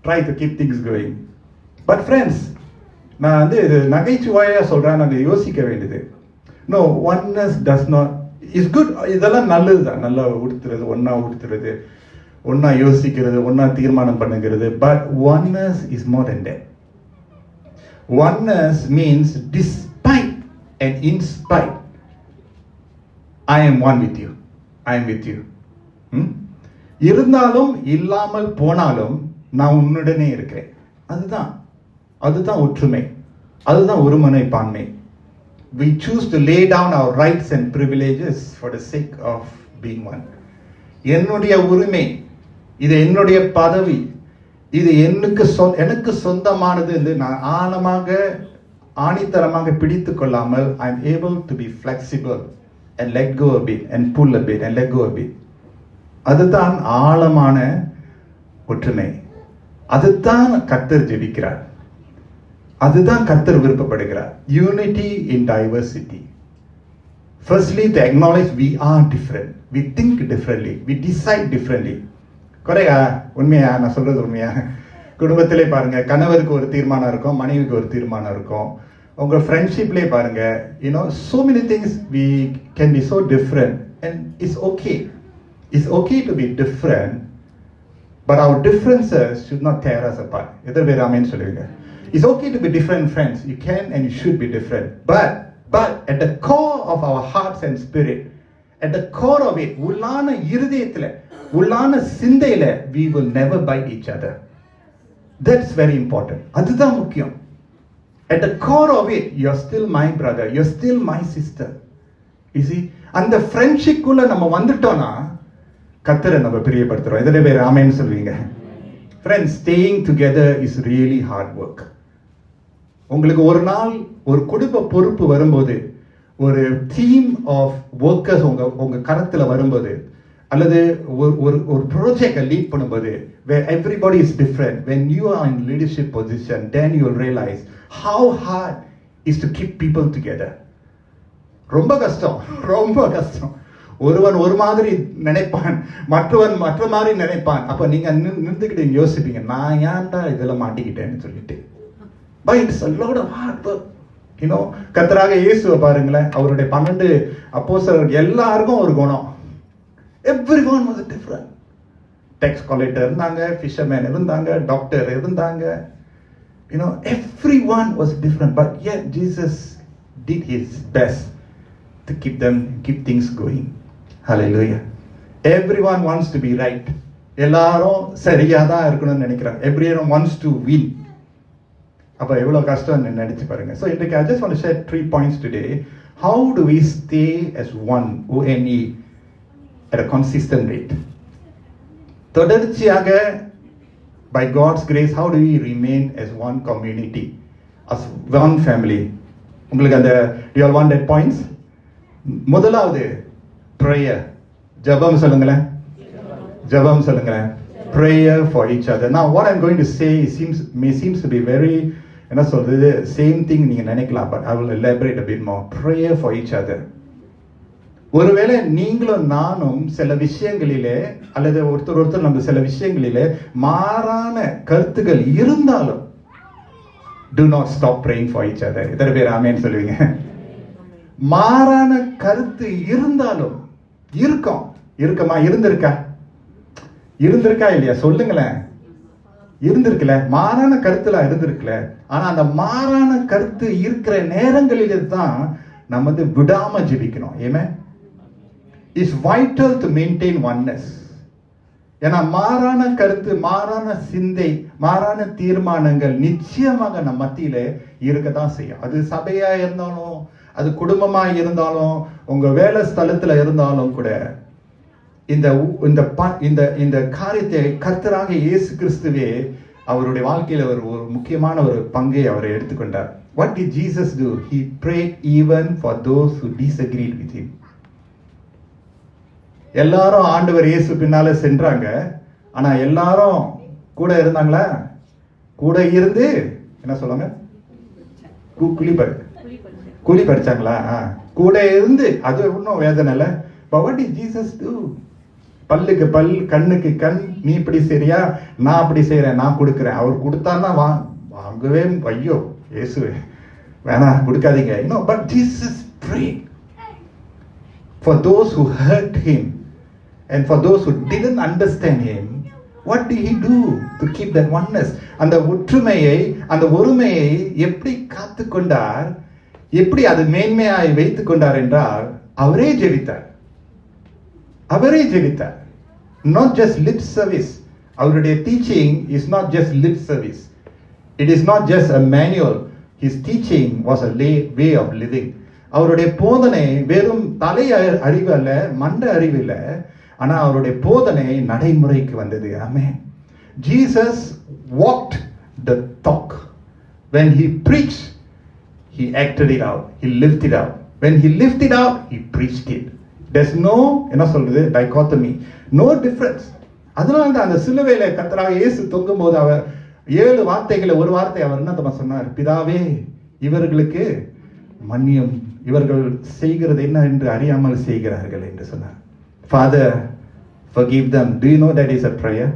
Try to keep things going. But friends, நான் வந்து இது நகைச்சுவையாக சொல்கிறேன், நாங்கள் யோசிக்க வேண்டியது. No, oneness does not is good. இதெல்லாம் நல்லது தான், நல்லா உடுத்துறது, உடுத்துறது, ஒன்றா யோசிக்கிறது, ஒன்றா தீர்மானம் பண்ணுகிறது. But oneness is more then that. Oneness means despite and in spite, I am one with you. I am with you. இருந்தாலும் இல்லாமல் போனாலும் நான் உன்னுடனே இருக்கிறேன். அதுதான் ஒற்றுமை, அதுதான் ஒருமனைப்பான்மை. We choose to lay down our rights and privileges for the sake of being one. என்னுடைய உரிமை, இது என்னுடைய பதவி, இது எனக்கு சொந்தமானது என்று நான் ஆணித்தரமாக பிடித்து கொள்ளாமல் I am able to be flexible and let go a bit and pull a bit and let go a bit. அதுதான் ஆழமான ஒற்றுமை. அதுதான் கர்த்தர் ஜெபிக்கிறார், அதுதான் கர்த்தர் விருப்பப்படுகிறார். Unity in diversity. Firstly, to acknowledge we are different, we think differently, we decide differently. குறையா? உண்மையா? நான் சொல்றது உண்மையா? குடும்பத்திலே பாருங்க, கணவருக்கு ஒரு தீர்மானம் இருக்கும், மனைவிக்கு ஒரு தீர்மானம் இருக்கும். உங்க ஃப்ரெண்ட்ஷிப்லேயே பாருங்க, so many things we can be so different and it's okay. It's okay to be different, but our differences should not tear us apart. எத்தனை பேர் ஆமென் சொல்லுவீங்க? It's okay to be different, friends. You can and you should be different. But at the core of our hearts and spirit, at the core of it, உள்ளான இருதயத்துல, உள்ளான சிந்தையில, we will never bite each other. That's very important. அதுதான் முக்கியம். At the core of it, you're still my brother, you're still my sister. You see, அந்த friendship குள்ள நம்ம வந்துட்டோம்னா கர்த்தரை நம்ம பிரியப்படுத்துறோம். எத்தனை பேர் ஆமென் சொல்வீங்க? Friends, staying together is really hard work. உங்களுக்கு ஒரு நாள் ஒரு குடும்ப பொறுப்பு வரும்போது, ஒரு டீம் ஆஃப் ஒர்க்கர்ஸ் உங்க கரத்துல வரும்போது, அல்லது ஒரு ப்ராஜெக்டை லீட் பண்ணும்போது, where everybody is different, when you are in leadership position, then you will realize how hard is to keep people together. ரொம்ப கஷ்டம், ரொம்ப கஷ்டம். ஒருவன் ஒரு மாதிரி நினைப்பான், மற்றவன் மற்ற மாதிரி நினைப்பான். அப்ப நீங்க நின்றுக்கிட்டு யோசிப்பீங்க, நான் ஏன்டா இதெல்லாம் மாட்டிக்கிட்டேன்னு சொல்லிட்டு. But it's a lot of hard work. You know, கர்த்தராக இயேசுவை பாருங்களேன், அவருடைய 12 அப்போஸ்தலர்கள் எல்லாருக்கும் ஒரு குணம். Everyone was different. Tax collector இருந்தாங்க, fisherman இருந்தாங்க, doctor இருந்தாங்க. You know, everyone was different, but yet Jesus did his best to keep things going. Hallelujah. Everyone wants to be right. எல்லாரும் சரியா தான் இருக்கணும்னு நினைக்கிறாங்க. Everyone wants to win. அப்ப எவ்வளவு கஷ்டம் நினைச்சு பாருங்க. So I just want to share 3 points today. How do we stay as one, O-N-E, at a consistent rate? தொடர்ச்சியாக, by God's grace, how do we remain as one community, as one family? உங்களுக்கு அந்த, do you all want that points? முதலாவது prayer. ஜெபம் சொல்லுங்களேன். ஜெபம் சொல்லுங்களேன். Prayer for each other. Now what I'm going to say seems to be very, என்ன சொல்றது, same thing நீங்க நினைக்கலாம், but I will elaborate a bit more. Prayer for each other. ஒருவேளை நீங்களும் நானும் சில விஷயங்களிலே, அல்லது ஒருத்தர் நம்ம சில விஷயங்களிலே மாறான கருத்துகள் இருந்தாலும், do not stop praying for each other. எத்தனை பேர் ஆமென் சொல்லுவீங்க? மாறான கருத்து இருந்தாலும், இருக்கமா இருந்திருக்கா இல்லையா சொல்லுங்களேன். இருந்திருக்கல, மாறான கருத்துல இருந்திருக்கல. ஆனா அந்த மாறான கருத்து இருக்கிற நேரங்களிலே தான் நம்ம விடாம ஜெபிக்கணும். ஆமென். It's vital to maintain oneness. ஏன்னா மாறான கருத்து, மாறான சிந்தை, மாறான தீர்மானங்கள் நிச்சயமாக நம்ம மத்தியில இருக்கதான் செய்யும். அது சபையா இருந்தாலும், அது குடும்பமா இருந்தாலும், உங்க வேலை ஸ்தலத்துல இருந்தாலும் கூட, இந்த காரியத்தை கர்த்தராக இயேசு கிறிஸ்துவே அவருடைய வாழ்க்கையில ஒரு முக்கியமான ஒரு பங்கை அவர் எடுத்துக்கொண்டார். What did Jesus do? He prayed even for those who disagreed with him. எல்லாரும் ஆண்டவர் இயேசு பின்னால சென்றாங்க. ஆனா எல்லாரும் கூட இருந்தாங்களா? கூட இருந்து என்ன சொல்லுங்க? கூலி பறிச்சாங்களா? கூட இருந்து, அது ஒன்றும் வேதனை இல்லை. But what did Jesus do? பல்லுக்கு பல், கண்ணுக்கு கண், நீ இப்படி சரியா, நான் அப்படி செய்யறேன், நான் கொடுக்குறேன். அவர் கொடுத்தான்னா வாங்கவே, ஐயோ இயேசுவே வேணாம் கொடுக்காதீங்க. But Jesus prayed for those who hurt him and for those who didn't understand him. What did he do to keep that oneness? அந்த ஒற்றுமையை, அந்த ஒருமையை எப்படி காத்து கொண்டார், எப்படி அது மேன்மையாய் வைத்துக் கொண்டார் என்றால், அவரே ஜெபித்தார். Not just lip service. அவருடைய teaching is not just lip service. It is not just a manual. His teaching was a way of living. அவருடைய போதனை வெறும் தலை அறிவு அல்ல, மண்ட அறிவு இல்ல, ஆனா அவருடைய போதனை நடைமுறைக்கு வந்தது. ஆமென். Jesus walked the talk. When he preached, he acted it out. He lived it out. When he lived it out, he preached it. There's no, என்ன சொல்றது, dichotomy, no difference. அதனால தான் அந்த சிலுவையில கர்த்தராக இயேசு தொங்கும் போது அவர் 7 வார்த்தைகளை, ஒரு வார்த்தை அவர் என்ன சொன்னார்? பிதாவே, இவர்களுக்கு மன்னியும், இவர்கள் செய்கிறது என்ன என்று அறியாமல் செய்கிறார்கள் என்று சொன்னார். Father, forgive them. Do you know that is a prayer?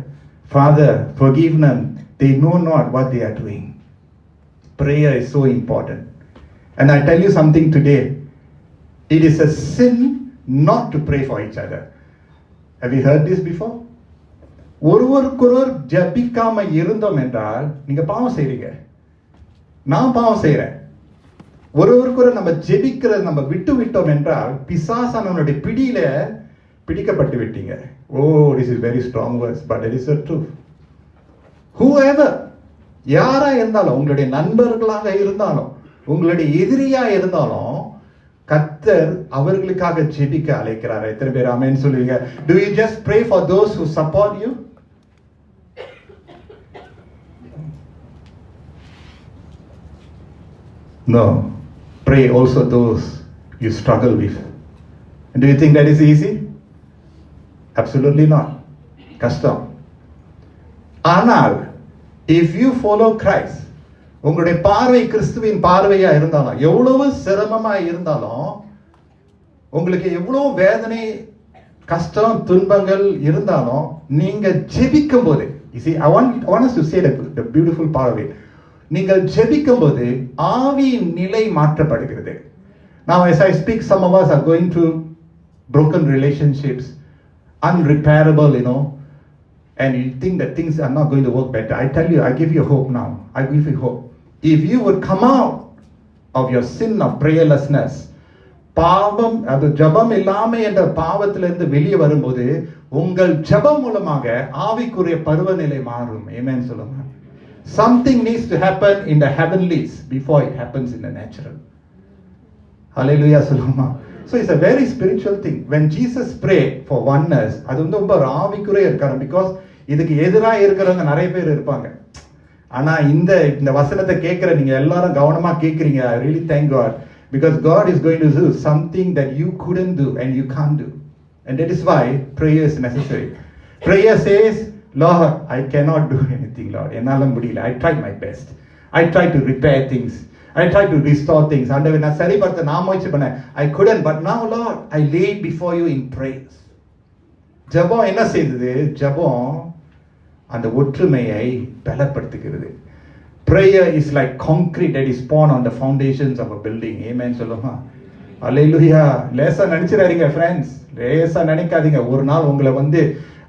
Father, forgive them. They know not what they are doing. Prayer is so important. And I tell you something today. It is a sin not to pray for each other. Have you heard this before? ஒருவருக்கொருவர் ஜபிக்காம இருந்தோம் என்றால் நீங்க பாவம் செய்றீங்க, நான் பாவம் செய்றேன். ஒருவருக்கொரு நம்ம ஜெபிக்கிறத நம்ம விட்டோம் என்றால் பிசாசானவனுடைய பிடியில பிடிக்கப்பட்டு விட்டீங்க. Oh, this is very strong words, but it is the truth. Whoever யாரா இருந்தாலும், உங்களுடைய நண்பர்களாக இருந்தாலும், உங்களுடைய எதிரியா இருந்தாலும், கர்த்தர் அவர்களுக்காக ஜெபிக்க அழைக்கிறார். எத்தனை பேர் ஆமென் சொல்லுவீங்க? Do you just pray for those who support you? No. Pray also those you struggle with. And do you think that is easy? Absolutely not. கஷ்டம். ஆனால் if you follow Christ, உங்களுடைய பார்வை கிறிஸ்துவின் பார்வையா இருந்தாலும், எவ்வளவு சிரமமா இருந்தாலும், உங்களுக்கு எவ்வளவு வேதனை, கஷ்டம், துன்பங்கள் இருந்தாலும், நீங்க ஜெபிக்கும் போது, you see, I want us to say the beautiful part of it. நீங்கள் ஜெபிக்கும் போது ஆவியின் நிலை மாற்றப்படுகிறது. Now as I speak, some of us are going through broken relationships, unrepairable, and you think that things are not going to work better. I tell you, I give you hope now. I give you hope. If you would come out of your sin of prayerlessness, பாவம், அது ஜபம் இல்லாம என்ற பாவத்திலிருந்து வெளியே வரும்போது உங்கள் ஜபம் மூலமாக ஆவிக்குரிய பருவநிலை மாறும். ஆமென் சொல்லுங்க. Something needs to happen in the heavenlies before it happens in the natural. Hallelujah சொல்லுமா. So it's a very spiritual thing. When Jesus prayed for oneness, அது வந்து ரொம்ப ஆவிக்குரிய இருக்காரு. Because இதுக்கு எதிராக இருக்கிறவங்க நிறைய பேர் இருப்பாங்க. ஆனா இந்த வசனத்தை கேட்கிற நீங்க எல்லாரும் கவனமா கேட்கிறீங்க. I really thank God, because God is going to do something that you couldn't do and you can't do, and that is why prayer is necessary. Prayer says, Lord, I cannot do anything, Lord. என்னால முடியல. I tried my best. I tried to repair things. I tried to restore things. ஆண்டவரே, நான் சரிப்படுத்த நான் முயற்சி பண்ணேன். I couldn't, but now, Lord, I laid before you in praise. ஜெபம் என்ன செய்தது? ஜெபம் அந்த ஒற்றுமையை பலப்படுத்துகிறது. Prayer is like concrete that is poured on the foundations of a building. Amen சொல்லுமா. Hallelujah. லேசா நினைச்சிடாதீங்க friends. லேசா நினைக்காதீங்க. ஒரு நாள் உங்களை வந்து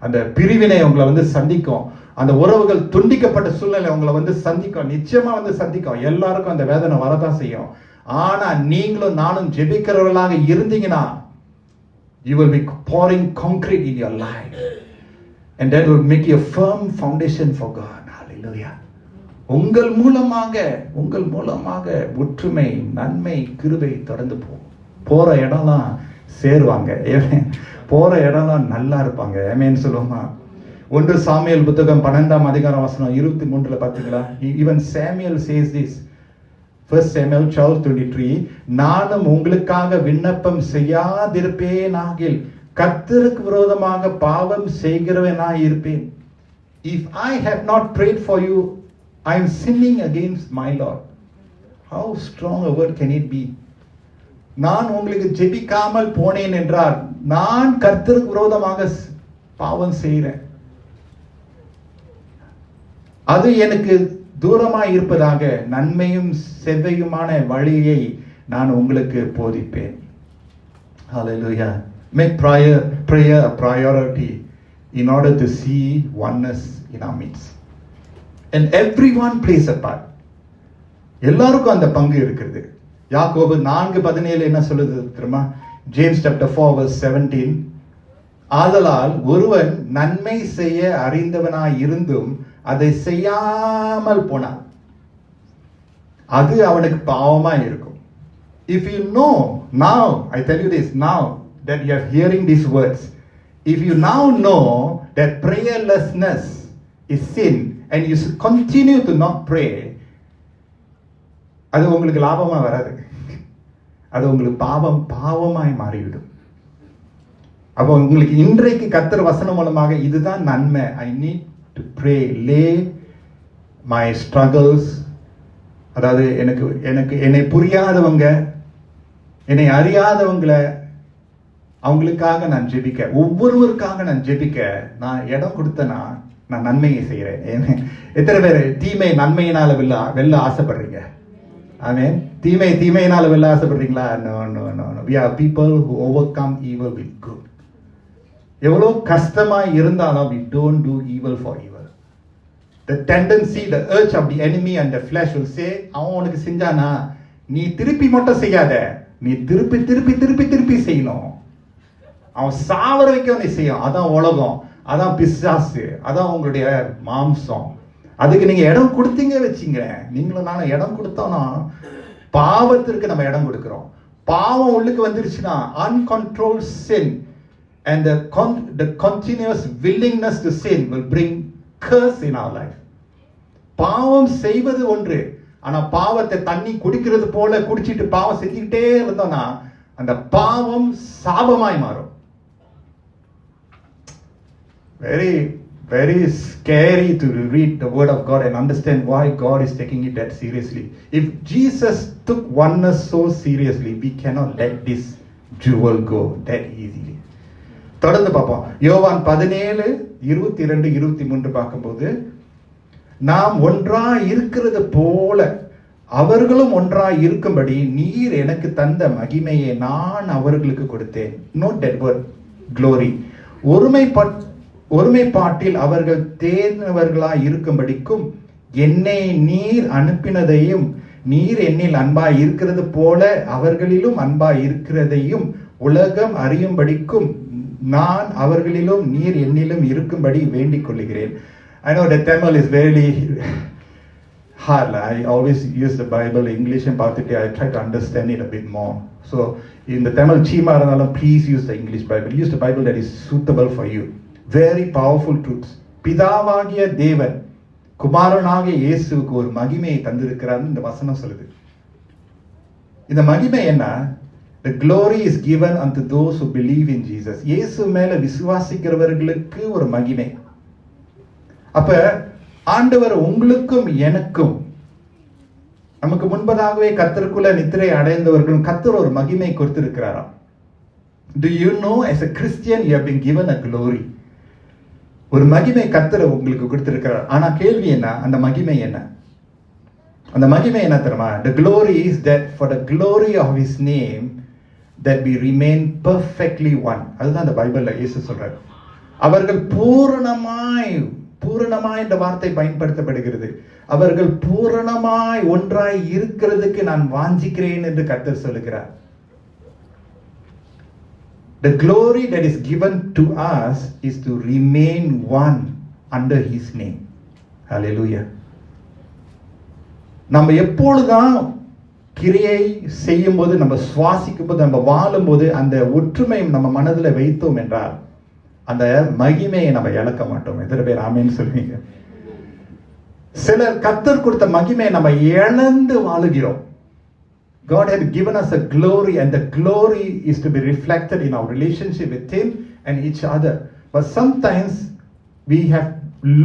அந்த பிரிவினை உங்களை வந்து சந்திக்கும். அந்த உறவுகள் துண்டிக்கப்பட்ட சூழ்நிலை உங்களை வந்து சந்திக்கும். நிச்சயமா வந்து சந்திக்கும். எல்லாருக்கும் அந்த வேதனை வரதான் செய்யும். ஆனா நீங்களும் நானும் ஜெபிக்கிறவர்களாக இருந்தீங்கன்னா, you will be pouring concrete in your life, and that will make you a firm foundation for God. Hallelujah. உங்கள் மூலமாக ஒற்றுமை, நன்மை, கிருபை தொடர்ந்து போற இடம்லாம் சேருவாங்க. போற இடம்லாம் நல்லா இருப்பாங்க. ஆமென் சொல்லுமா. 1 சாமுவேல் புத்தகம் 12ஆம் அதிகாரம் வசனம் 23 பார்த்தீங்களா? Even Samuel says this. 1 Samuel 12:23, நானும் உங்களுக்காக விண்ணப்பம் செய்யாதிருப்பேனாகில் கர்த்தருக்கு விரோதமாக பாவம் செய்கிறவனாய் இருப்பேன். If I have not prayed for you, I am sinning against my Lord. How strong a word can it be? நான் உங்களுக்கு ஜெபிக்காமல் போனேன் என்றால் நான் கர்த்தருக்கு விரோதமாக பாவம் செய்கிறேன். அது எனக்கு தூரமாய் இருப்பதாக நன்மையும் செவ்வையுமான வழியை நான் உங்களுக்கு போதிப்பேன். Hallelujah. Make prayer a priority in order to see oneness in our midst. And everyone plays a part. எல்லாருக்கும் அந்த பங்கு இருக்கிறது. யாக்கோபு 4:17 என்ன சொல்லுது தெரியுமா? James chapter 4 verse 17, ஆதலால் ஒருவன் நன்மை செய்ய அறிந்தவனாய் இருந்தும் அதை செய்யாமல் போனான், அது அவனுக்கு பாவமா இருக்கும். If you know now, I tell you this now that you are hearing these words, if you now know that prayerlessness is sin and you continue to not pray, அது உங்களுக்கு லாபமா வராது. அது உங்களுக்கு பாவமாய் மாறிவிடும். அப்போ உங்களுக்கு இன்றைக்கு கர்த்தர் வசனம் மூலமாக இதுதான் நன்மை. I need to pray, lay my struggles, அதாவது என்னை புரியாதவங்க, என்னை அறியாதவங்களை, அவங்களுக்காக நான் ஜெபிக்க, ஒவ்வொருவருக்காக நான் ஜெபிக்க நான் இடம் கொடுத்தனா நான் நன்மையை செய்கிறேன். எத்தனை பேர் தீமை நன்மையினால வெல்ல ஆசைப்படுறீங்க? ஆமென். தீமையினால வெல்ல ஆசைப்படுறீங்களா? No. We are people who overcome evil with good. எவ்வளோ கஷ்டமா இருந்தாலும் we don't do evil for evil. The tendency, the urge of the enemy and the flesh will say, அவன் உனக்கு செஞ்சானா நீ திருப்பி மட்டும் செய்யாத, நீ திருப்பி செய்யணும். அவன் சாவர வைக்க நீ செய்யும். அதான் உலகம், அதான் பிசாசு, அதான் உங்களுடைய மாம்சம், அதுக்கு நீங்க இடம் கொடுத்தீங்க வச்சுங்க, நீங்களும் நானும் இடம் கொடுத்தோம்னா பாவத்திற்கு நம்ம இடம் கொடுக்கிறோம். பாவம் உள்ளுக்கு வந்துருச்சுன்னா uncontrolled sin and the continuous willingness to sin will bring curse in our life. பாவம் செய்வது ஒன்று, ஆனா பாவத்தை தண்ணி குடிக்கிறது போல குடிச்சிட்டு பாவம் செஞ்சுக்கிட்டே இருந்தோம்னா அந்த பாவம் சாபமாய் மாறும். Very, very scary to read the word of God and understand why God is taking it that seriously. If Jesus took oneness so seriously, we cannot let this jewel go that easily. தொடர்ந்து பார்ப்போம். யோவான் 17:22-23 பார்க்கும்போது, நாம் ஒன்றாய் இருக்கிறது போல அவர்களும் ஒன்றாய் இருக்கும்படி நீர் எனக்கு தந்த மகிமையை நான் அவர்களுக்கு கொடுத்தேன். Note that word, glory. ஒருமைப்பாட்டில் அவர்கள் தேர்ந்தவர்களாய் இருக்கும்படிக்கும் என்னை நீர் அனுப்பினதையும் நீர் என்னில் அன்பாய் இருக்கிறது போல அவர்களிலும் அன்பாய் இருக்கிறதையும் உலகம் அறியும்படிக்கும் நான் அவர்களிலும் நீர் என்னிலும் இருக்கும்படி வேண்டிக் கொள்கிறேன். I know that Tamil is very hard. I always use the Bible English and பார்த்துட்டு I try to understand it a bit more. So in the Tamil Seema இருந்தாலும் please use the English Bible. Use the Bible that is suitable for you. Very powerful truths. பிதாவாகிய தேவன் குமாரனாகிய இயேசுவுக்கு ஒரு மகிமையை தந்திருக்கிறார் இந்த வசனம் சொல்லுது. இந்த மகிமை என்ன? The glory is given unto those who believe in Jesus. இயேசு மேல விசுவாசிக்கிறவர்களுக்கு ஒரு மகிமை. அப்ப ஆண்டவர் உங்களுக்கும் எனக்கும், நமக்கு முன்பதாகவே கர்த்தருக்குள்ள நித்திரை அடைந்தவர்களும் கர்த்தர் ஒரு மகிமை கொடுத்திருக்கிறாராம். Do you know as a Christian you have been given a glory? ஒரு மகிமை கர்த்தர் உங்களுக்கு கொடுத்திருக்கிறார். ஆனா கேள்வி என்ன? அந்த மகிமை என்ன? அந்த மகிமை என்ன தெரியுமா? The glory is that for the glory of his name that we remain perfectly one. அதுதான் அந்த பைபிள்ல இயேசு சொல்றார். அவர்கள் பூரணமாய் இந்த வார்த்தை பயன்படுத்தப்படுகிறது. அவர்கள் பூரணமாய் ஒன்றாய் இருக்கிறதுக்கு நான் வாஞ்சிக்கிறேன் என்று கர்த்தர் சொல்லுகிறார். The glory that is given to us is to remain one under his name. Hallelujah. நம்ம எப்பொழுதுதான் கிரியை செய்யும் போது, நம்ம சுவாசிக்கும் போது, நம்ம வாழும் போது அந்த ஒற்றுமை நம்ம மனதில் வைத்தோம் என்றால் அந்த மகிமையை நம்ம இழக்க மாட்டோம். எத்தனை பேர் ஆமேன்னு சொல்லுவீங்க? சிலர் கர்த்தர் கொடுத்த மகிமையை நம்ம இழந்து வாழுகிறோம். God had given us a glory, and the glory is to be reflected in our relationship with him and each other. But sometimes we have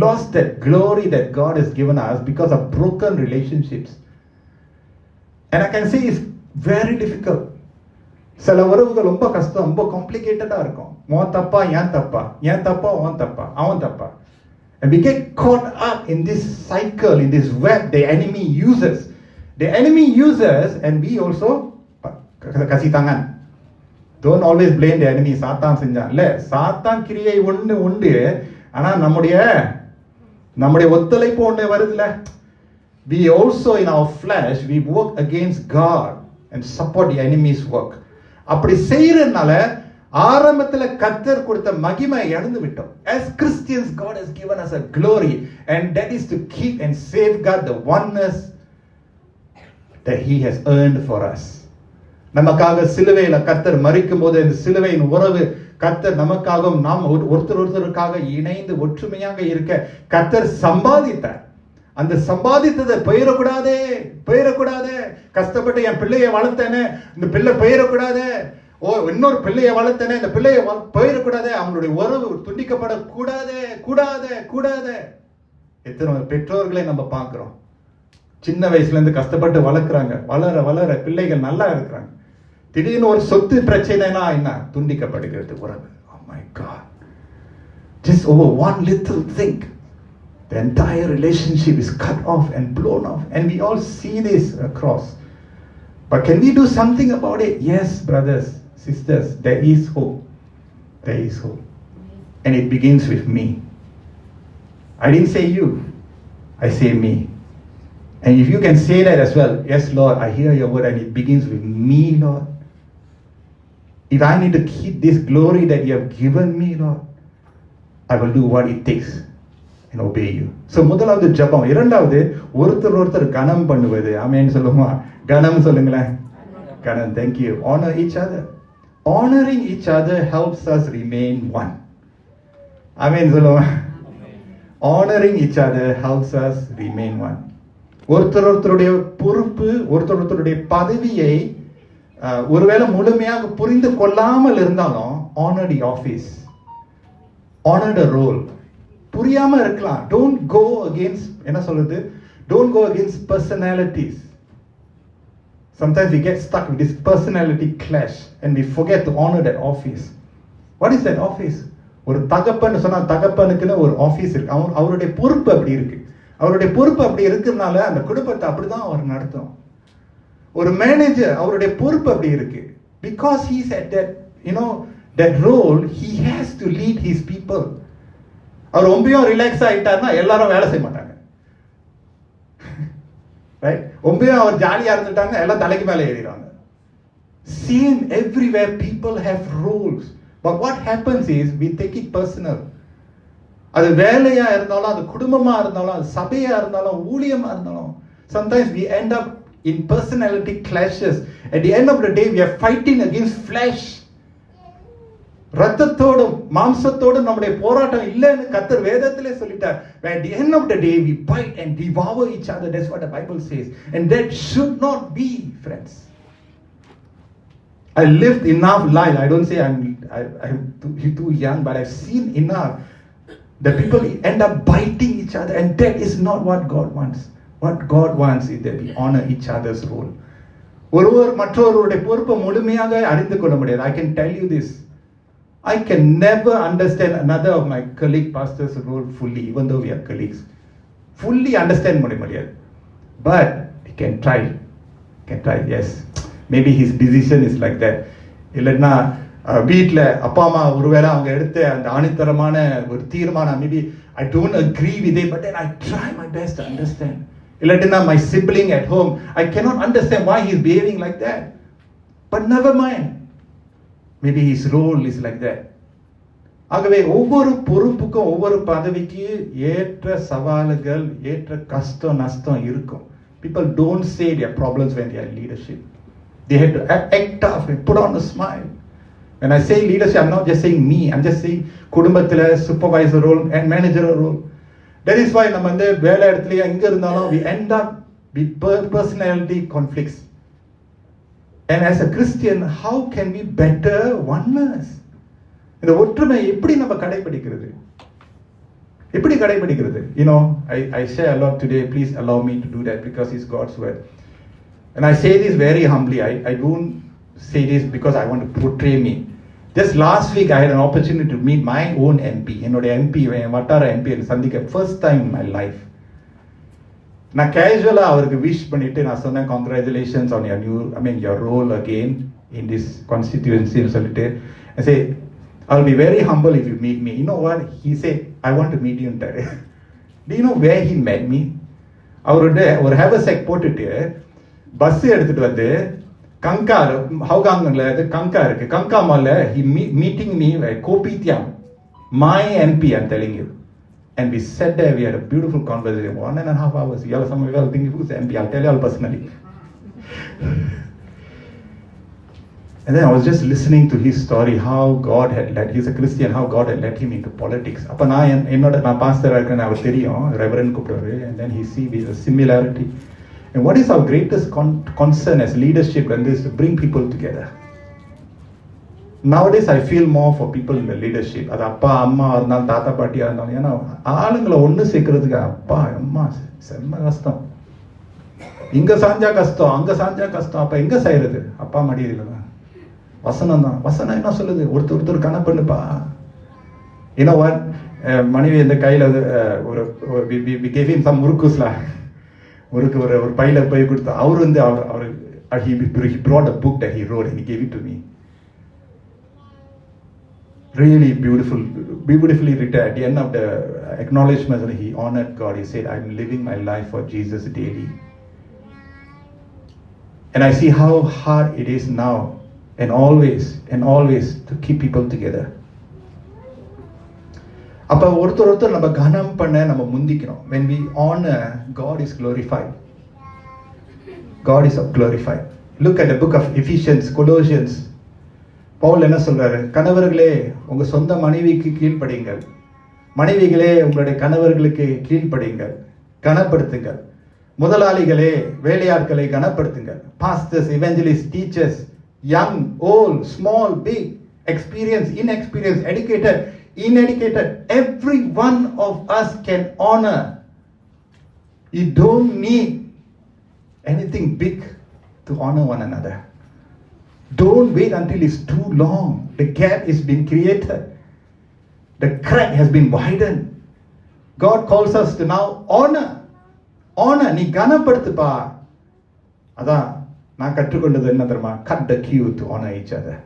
lost that glory that God has given us because of broken relationships. And I can say it's very difficult. சில உறவுகள் ரொம்ப கஷ்டம், ரொம்ப காம்ப்ளிகேட்டடா இருக்கும். உன் தப்பா ஏன் தப்பா, ஏன் தப்பா உன் தப்பா, அவன் தப்பா. And we get caught up in this cycle, in this web the enemy uses. The enemy uses and we also kasih tangan. Don't always blame the enemy. சாத்தான் செஞ்சான் இல்ல, சாத்தான் கிரியை உண்டு. ஆனா நம்முடைய ஒத்துழைப்பு ஒண்ணு வருதுல. We also in our flesh we work against God and support the enemy's work. அப்படி செய்யறதுனால ஆரம்பத்துல கர்த்தர் கொடுத்த மகிமை இழந்து விட்டோம். As Christians, God has given us a glory, and that is to keep and safeguard the oneness that he has earned for us. நமக்காக சிலுவையில கர்த்தர் மரிக்கும் போது இந்த சிலுவையின் உறவு கர்த்தர் நமக்காகவும் நாம் ஒருத்தருக்காக இணைந்து ஒற்றுமையாக இருக்க கர்த்தர் சம்பாதித்தார். அந்த சம்பாதித்ததை பெயரக்கூடாதே. கஷ்டப்பட்டு என் பிள்ளையை வளர்த்தேனே, இந்த பிள்ளை பெயரக்கூடாதே. இன்னொரு பிள்ளையை வளர்த்தேனே, இந்த பிள்ளையை பெயரக்கூடாதே. அவங்களுடைய உறவு துண்டிக்கப்படக்கூடாதே. எத்தனை பெற்றோர்களை நம்ம பார்க்கிறோம். சின்ன வயசுல இருந்து கஷ்டப்பட்டு வளர்க்குறாங்க. வளர பிள்ளைகள் நல்லா இருக்கிறாங்க. திடீர்னு ஒரு சொத்து பிரச்சனைனா என்ன? துண்டிக்கப்படுகிறது உறவு. Oh my God. Just over one little thing, the entire relationship is cut off and blown off. And we all see this across. But can we do something about it? Yes, brothers, sisters, there is hope. There is hope. And it begins with me. I didn't say you. I say me. And if you can say that as well, yes, Lord, I hear your word, and it begins with me, Lord. If I need to keep this glory that you have given me, Lord, I will do what it takes. and obey you. So முதலாவது ஜெபம். இரண்டாவது ஒருத்தர் கனம் பண்ணுவது. ஆமென் சொல்லுமா? கனம் சொல்லுங்களேன். கனம். Thank you. Honor each other. Honoring each other helps us remain one. ஆமென் சொல்லுமா? Honoring each other helps us remain one. ஒருத்தருடைய பொறுப்பு, ஒருத்தருடைய பதவியை ஒருவேளை முழுமையாக புரிந்து கொள்ளாமல் இருந்தாலும் honor the office, honor the role. புரியாம இருக்கலாம். Don't go against, என்ன சொல்றது? Don't go against personalities. Sometimes we get stuck with this personality clash and we forget to honor that office. What is that office? ஒரு தகப்பன் சொன்னா தகப்பனுக்குன்னு ஒரு office இருக்கு. அவருடைய பொறுப்பு அப்படி இருக்கு. அவருடைய பொறுப்பு அப்படி இருக்கிறதுனால அந்த குடும்பத்தை அப்படிதான் அவர் நடத்தும். ஒரு மேனேஜர் அவருடைய பொறுப்பு அப்படி இருக்கு. Because he's at that, that role, he has to lead his people. அவர் ரொம்பவும் ரிலாக்ஸ் ஆயிட்டாருன்னா எல்லாரும் வேலை செய்ய மாட்டாங்க. ரைட்? ரொம்பவும் அவர் ஜாலியா இருந்துட்டாங்க, எல்லாம் தலைக்கு மேலே ஏறிடுவாங்க. Same everywhere, people have roles. But what happens is we take it personal. அது வேலையா இருந்தாலும், அது குடும்பமா இருந்தாலும், அது சபையா இருந்தாலும், ஊழியமா இருந்தாலும், sometimes we end up in personality clashes. At the end of the day, we are fighting against flesh. ரத்தத்தோடும் மாம்சத்தோடும் நம்முடைய போராட்டம் இல்லைன்னு கர்த்தர் வேதத்திலே சொல்லிட்டார். At the end of the day, we bite and devour each other. That's what the Bible says. And that should not be, friends. I lived enough life. I don't say I'm too young, but I've seen enough that people end up biting each other, and that is not what God wants. What God wants is that we honor each other's role. ஒருவர் மற்றவருடைய பொறுப்பை முழுமையாக அறிந்து கொள்ள முடியாது. I can tell you this. I can never understand another of my colleague pastors' role fully, even though we are colleagues. Fully understand முடியாது. But he can try. Yes. Maybe his decision is like that. இல்லைன்னா வீட்டில் அப்பா அம்மா ஒருவேளை அவங்க எடுத்த அந்த ஆணித்தரமான ஒரு தீர்மானம், maybe I don't agree with it, but then I try my best to understand. இல்லாட்டினா my sibling at home, I cannot understand why he is behaving like that. But never mind. Maybe his role is like that. ஆகவே ஒவ்வொரு பொறுப்புக்கும் ஒவ்வொரு பதவிக்கு ஏற்ற சவால்கள், ஏற்ற கஷ்டம் நஷ்டம் இருக்கும். People don't say their problems when they are in leadership. They have to act tough and put on a smile. When I say leadership, I'm not just saying me. I'm just saying குடும்பத்துல supervisor role and manager role. That is why நம்ம வந்து வேலை இடத்துல எங்க இருந்தாலும் we end up with personality conflicts. And as a Christian, how can we better oneness? இந்த ஒற்றுமை எப்படி நம்ம கடைபிடிக்கிறது? I share a lot today. Please allow me to do that because it's God's word. And I say this very humbly. I don't say this because I want to portray me. Just last week, I had an opportunity to meet my own MP. என்னோட MP, வட்டார MP சந்திக்க first time in my life. நான் கேஷுவலா அவருக்கு wish பண்ணிட்டு நான் சொன்னேன், congratulations on your role again in this constituency சொல்லிட்டு. I say, I'll be very humble if you meet me. You know what? He said, I want to meet you. Do you know where he met me? அவரோட ஒரு ஹேவர்செக் போட்டுட்டு bus எடுத்துட்டு வந்து கங்கார் ஹவுகாங்ல கங்கா இருக்கு, கங்கா மால்ல he meeting me at Kopitiam, my MP, I'm telling you. And we sat there, we had a beautiful conversation, 1.5 hours. Some of you are thinking, who's the MP? I'll tell you all personally. And then I was just listening to his story, how God had led, he's a Christian, how God had led him into politics. அப்ப நான் பாஸ்டரா இருக்கேன்னு அவர் தெரியும், reverend கூப்பிடுவாரு. And then he see the similarity. And what is our greatest concern as leadership and this to bring people together. Nowadays I feel more for people in the leadership. அது அப்பா அம்மா இருந்தாலும் தாத்தா பாட்டியா இருந்தாலும், ஏன்னா ஆளுங்களை ஒன்று சேர்க்கறதுக்கு அப்பா அம்மா செம்ம கஷ்டம். இங்க சாஞ்சா கஷ்டம், அங்க சாஞ்சா கஷ்டம். அப்ப எங்க செய்யறது? அப்பா மடியில் வசனம் தான். வசனம் என்ன சொல்லுது? ஒருத்தர் கணக்கு பண்ணுப்பா. You know what? மனைவி இந்த கையில ஒரு we gave him some முறுக்குஸ்ல ஒரு பையில போய் கொடுத்தா. அவர் வந்து he brought a book that he wrote and he gave it to me. Really beautifully written. At the end of the acknowledgement, he honored God. He said, I'm living my life for Jesus daily. And I see how hard it is now and always to keep people together. அப்ப ஒருத்தர் நம்ம கனம் பண்ண நம்ம முந்திக்கணும். when we honor, God is glorified. God is glorified. Look at the book of Ephesians, Colossians. Pavul என்ன சொல்றாரு? கணவர்களே உங்க சொந்த மனைவிக்கு கீழ்ப்படியுங்கள், மனைவிகளே உங்களுடைய கணவர்களுக்கு கீழ்ப்படியுங்கள், கனப்படுத்துங்கள். முதலாளிகளே வேலையாட்களை கனப்படுத்துங்கள். Pastors, evangelist, teachers, young, old, small, big, experienced, inexperienced, educated, uneducated, every one of us can honor. You don't need anything big to honor one another. Don't wait until it's too long. The gap is being created. The crack has been widened. God calls us to now honor. Honor. நீ கனப்படுத்துப்பா. அதான் நான் கற்றுக்கொண்டது என்ன தெரியுமா? Cut the queue to honor each other.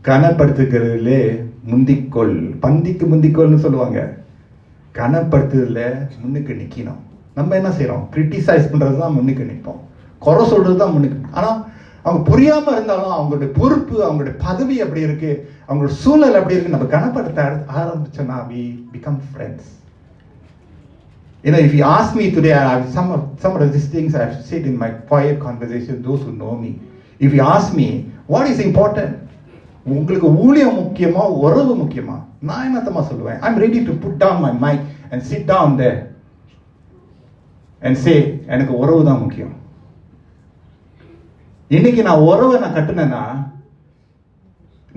கனப்படுத்துகிறதுலே முந்திக்கொள், பந்திக்கு முந்திக்கொள்னு சொல்லுவாங்க. கனப்படுத்துறதுல முன்னுக்கு நிக்கணும். நம்ம என்ன செய்யறோம்? கிரிட்டிசைஸ் பண்றது தான் முன்னுக்கு நிற்போம், குறை சொல்றது தான் முன்னுக்கு. ஆனா அவங்க புரியாம இருந்தாலும் அவங்களுடைய பொறுப்பு, அவங்களுடைய பதவி அப்படி இருக்கு, அவங்களோட சூழல் அப்படி இருக்கு, நம்ம கனப்படுத்த ஆரம்பிச்சோம்னா we become friends. You know, if you ask me today, some of these things I have said in my quiet conversation, those who know me, if you ask me what is important, உங்களுக்கு ஊழியம் முக்கியமா உறவு முக்கியமா, நான் என்னத்தமா சொல்லுவேன்? I'm ready to put down my mic and sit down there and say எனக்கு உறவு தான் முக்கியம். இன்னைக்கு நான் உறவை நான் கட்டுனேன்னா,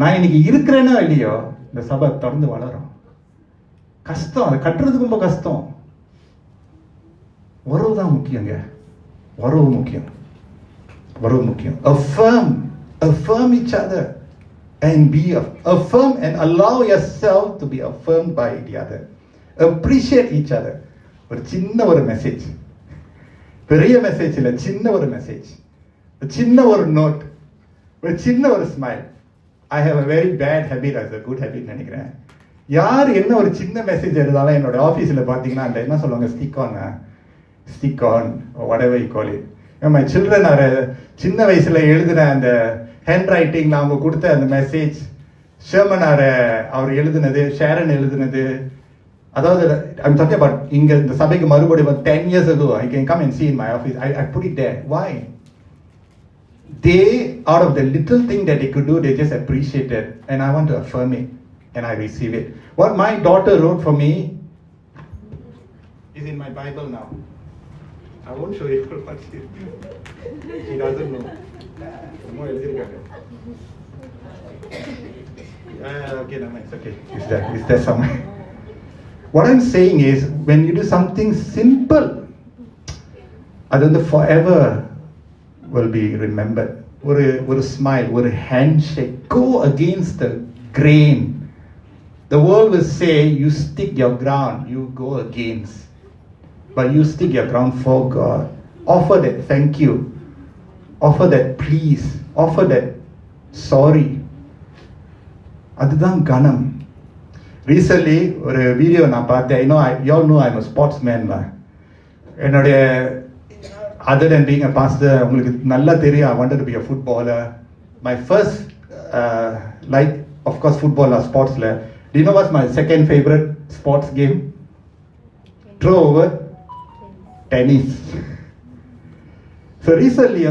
நான் இன்னைக்கு இருக்கிறேன்னா இல்லையோ, இந்த சபை தொடர்ந்து வளரும். கஷ்டம், அதை கட்டுறது ரொம்ப கஷ்டம். உறவு தான் முக்கியங்க. உறவு முக்கியம், உறவு முக்கியம். Affirm each other and be affirm and allow yourself to be affirmed by the other. Appreciate each other. ஒரு சின்ன ஒரு மெசேஜ், பெரிய மெசேஜ் இல்ல, சின்ன ஒரு மெசேஜ், சின்ன ஒரு நோட், ஒரு சின்ன ஒரு smile. I have a very bad habit as a good habit நினைக்கிறேன். யார் என்ன ஒரு சின்ன மெசேஜ் எழுதாலும் என்னோட ஆஃபீஸில் பார்த்தீங்கன்னா அந்த என்ன சொல்லுவாங்க, stick on or whatever you call it. My children are சின்ன வயசுல எழுதின அந்த ஹேண்ட் ரைட்டிங், அவங்க கொடுத்த அந்த மெசேஜ், ஷெர்மன் அவர் எழுதினது, ஷேரன் எழுதினது, அதாவது I'm talking about இங்க இந்த சபைக்கு மறுபடியும் 10 years ago I can come and see in my office. I put it there. Why? They, out of the little thing that they could do, they just appreciate it, and I want to affirm it and I receive it. What my daughter wrote for me is in my Bible now. I won't show you what she doesn't know. Okay, no, it's okay. It's there somewhere. What I'm saying is, when you do something simple, அது வந்து forever will be remembered. ஒரு smile, ஒரு handshake, go against the grain. The world will say, you stick your ground, you go against. But you stick your ground for God. Offer that thank you. Offer that please. Offer that sorry. அதுதான் கனம். Recently ஒரு video நான் பார்த்தேன். You all know I'm a sportsman. என்னுடைய other than being a pastor, உங்களுக்கு நல்லா தெரியும், I wanted to be a footballer. My first like of course football or sports. Do you know what's my second favorite sports game? Throw over? Tennis. So recently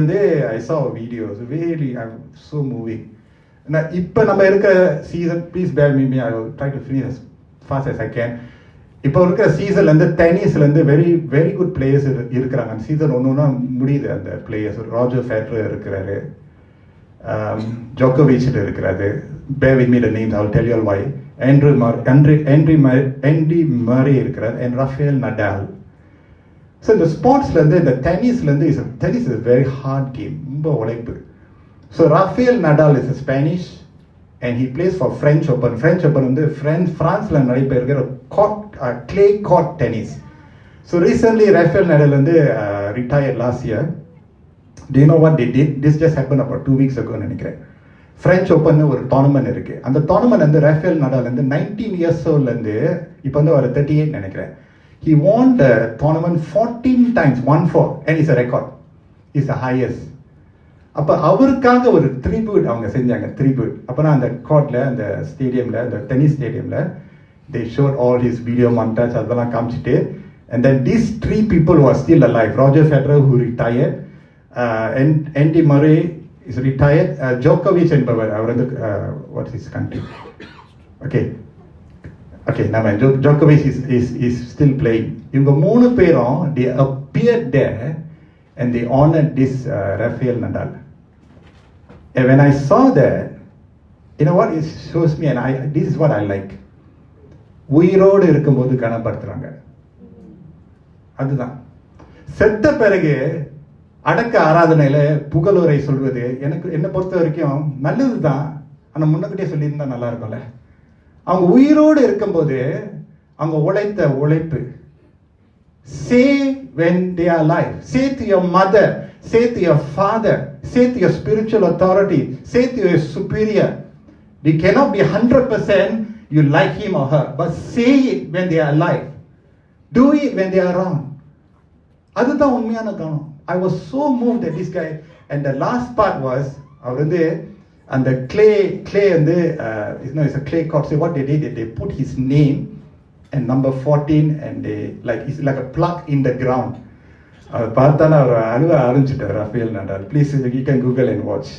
I saw a video. So really I'm so moving. இப்போ நம்ம இருக்கிற season, please bear with me, I will try to finish as fast as I can. இப்போ இருக்கிற சீசன்லேருந்து டென்னிஸ்லேருந்து very very good players இருக்கிறாங்க. அந்த season ஒன்று முடியுது. அந்த பிளேயர்ஸ் ராஜர் ஃபெடரர் இருக்கிறாரு, ஜோக்கோவிச் இருக்கிறாரு. bear with me the names, I will tell you all why. Andy Murray இருக்கிறார் and Rafael Nadal. ஸோ இந்த ஸ்போர்ட்ஸ்லேருந்து, இந்த டென்னிஸ்லேருந்து, tennis is very hard game, ரொம்ப உழைப்பு. So Rafael Nadal is Spanish and he plays for French Open. French Open வந்து ஃப்ரான்ஸில் நடைபெறுகிற clay court tennis. So recently Rafael Nadal வந்து retired last year. Do you know what they did? This just happened about 2 weeks ago நினைக்கிறேன். French Open ஒரு tournament இருக்கு. அந்த tournament வந்து Raphael Nadal வந்து 19 years oldலேருந்து இப்போ வந்து ஒரு 38 நினைக்கிறேன். He won the tournament 14 times, 1-4, and it's a record. It's the highest. அப்போ அவருக்காக ஒரு ட்ரிபியூட் அவங்க செஞ்சாங்க, ட்ரிபியூட். அப்போனா அந்த கோர்ட்டில், அந்த ஸ்டேடியமில், அந்த tennis ஸ்டேடியமில் they showed all his video montage, அதெல்லாம் காமிச்சிட்டு, and then these 3 people who are still alive, Roger Federer who retired, Andy Murray is retired, Djokovic என்பவர், அவர் வந்து what's his country, okay நம்ம Djokovic is still playing. இவங்க 3 பேரும் they appeared there and they honored this Rafael Nadal. And when I saw that, you know what, it shows me, and this is what I like. உயிரோடு இருக்கும்போது கனப்படுத்துறாங்க. அதுதான் செத்த பிறகு அடக்க ஆராதனையில புகழுரை சொல்வது எனக்கு என்ன பொறுத்த வரைக்கும் நல்லதுதான். ஆனா முன்னக்கிட்டே சொல்லியிருந்தா நல்லா இருக்கும்ல. அவங்க உயிரோடு இருக்கும்போது அவங்க உழைத்த உழைப்பு. Say when they are alive. Say to your mother, say to your father, say to your spiritual authority, say to your superior. We cannot be 100% you like him or her, but say it when they are alive. Do it when they are around. அதுதான் உண்மையான கவனம். I was so moved at this guy, and the last part was அவர் வந்து அந்த clay வந்து it's a clay court. So what they did, they put his name and number 14 and they it's like a plug in the ground. அவர் பார்த்தாலும் அவர் அழுவ ஆரம்பிச்சிட்டார் Rafael Nadal. Please, you can Google and watch.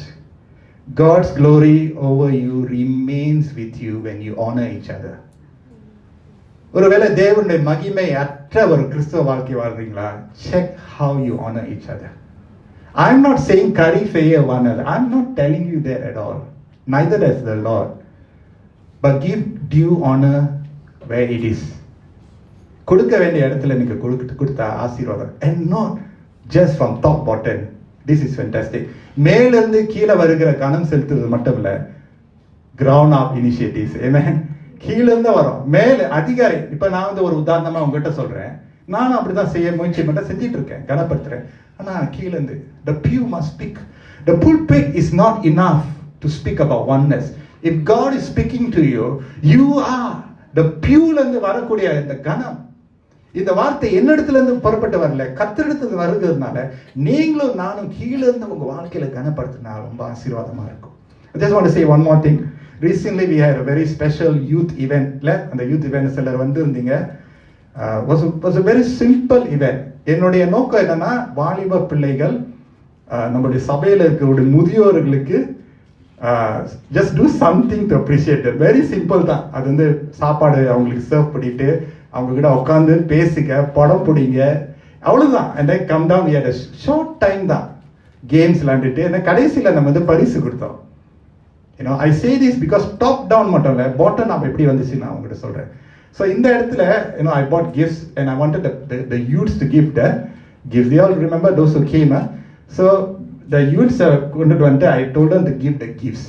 God's glory over you remains with you when you honor each other. ஒருவேளை தேவனுடைய மகிமை அற்ற ஒரு கிறிஸ்தவ வாழ்க்கை வாழ்றீங்களா? Check how you honor each other. I'm not saying curry favor one another. I'm not telling you that at all. Neither does the Lord. But give due honor where it is. கொடுக்க வேண்டிய இடத்துல நீங்க கொடுத்த ஆசீர்வாதம், and not just from top bottom. This is fantastic. மேலிருந்து கீழே வருகிற கணம் செலுத்துவது மட்டும் இல்ல, ground up initiatives. Amen. கீழ இருந்து வரும் மேல அதிகாரி. இப்ப நான் வந்து ஒரு உதாரணமா உங்ககிட்ட சொல்றேன், நானும் அப்படிதான் செய்ய முயற்சி பண்ண செஞ்சிட்டு இருக்கேன், கனப்படுத்துறேன். ஆனா கீழ இருந்து the pew must speak. The pulpit is not enough to speak about oneness. If God is speaking to you, you are the pewல இருந்து வரக்கூடிய இந்த கனம். இந்த வார்த்தை என்னிடத்துல இருந்து புறப்பட்டு வரல, கர்த்தரிடத்துல வருகிறதுனால நீங்களும் நானும் கீழ இருந்து உங்க வாழ்க்கையில கனப்படுத்தினா ரொம்ப ஆசீர்வாதமா இருக்கும். I just want to say one more thing. Recently we had a very special youth event. அந்த youth event சிலர் வந்திருந்தீங்க. was a very simple event. என்னுடைய நோக்கம் என்னன்னா, வாலிப பிள்ளைகள் நம்மளுடைய சபையில இருக்கக்கூடிய முதியோர்களுக்கு just do something to appreciate it. Very simple தான். அது வந்து சாப்பாடு அவங்களுக்கு சர்வ் பண்ணிட்டு அவங்க கிட்ட உட்காந்து பேசிக்க, படம் பிடிங்க, அவ்வளவுதான். and then come down, we had a short time தான் கேம்ஸ் விளையாண்டுட்டு, and கடைசியில நம்ம வந்து பரிசு கொடுத்தோம். I say this because top down மட்டும் இல்ல, bottom up எப்படி வந்துச்சு நான் உங்ககிட்ட சொல்றேன். So இந்த இடத்துல I bought gifts and I wanted the youths to give the gifts. They all remember those who came. So the youths கொண்டுட்டு வந்துட்டு I told them to give the gifts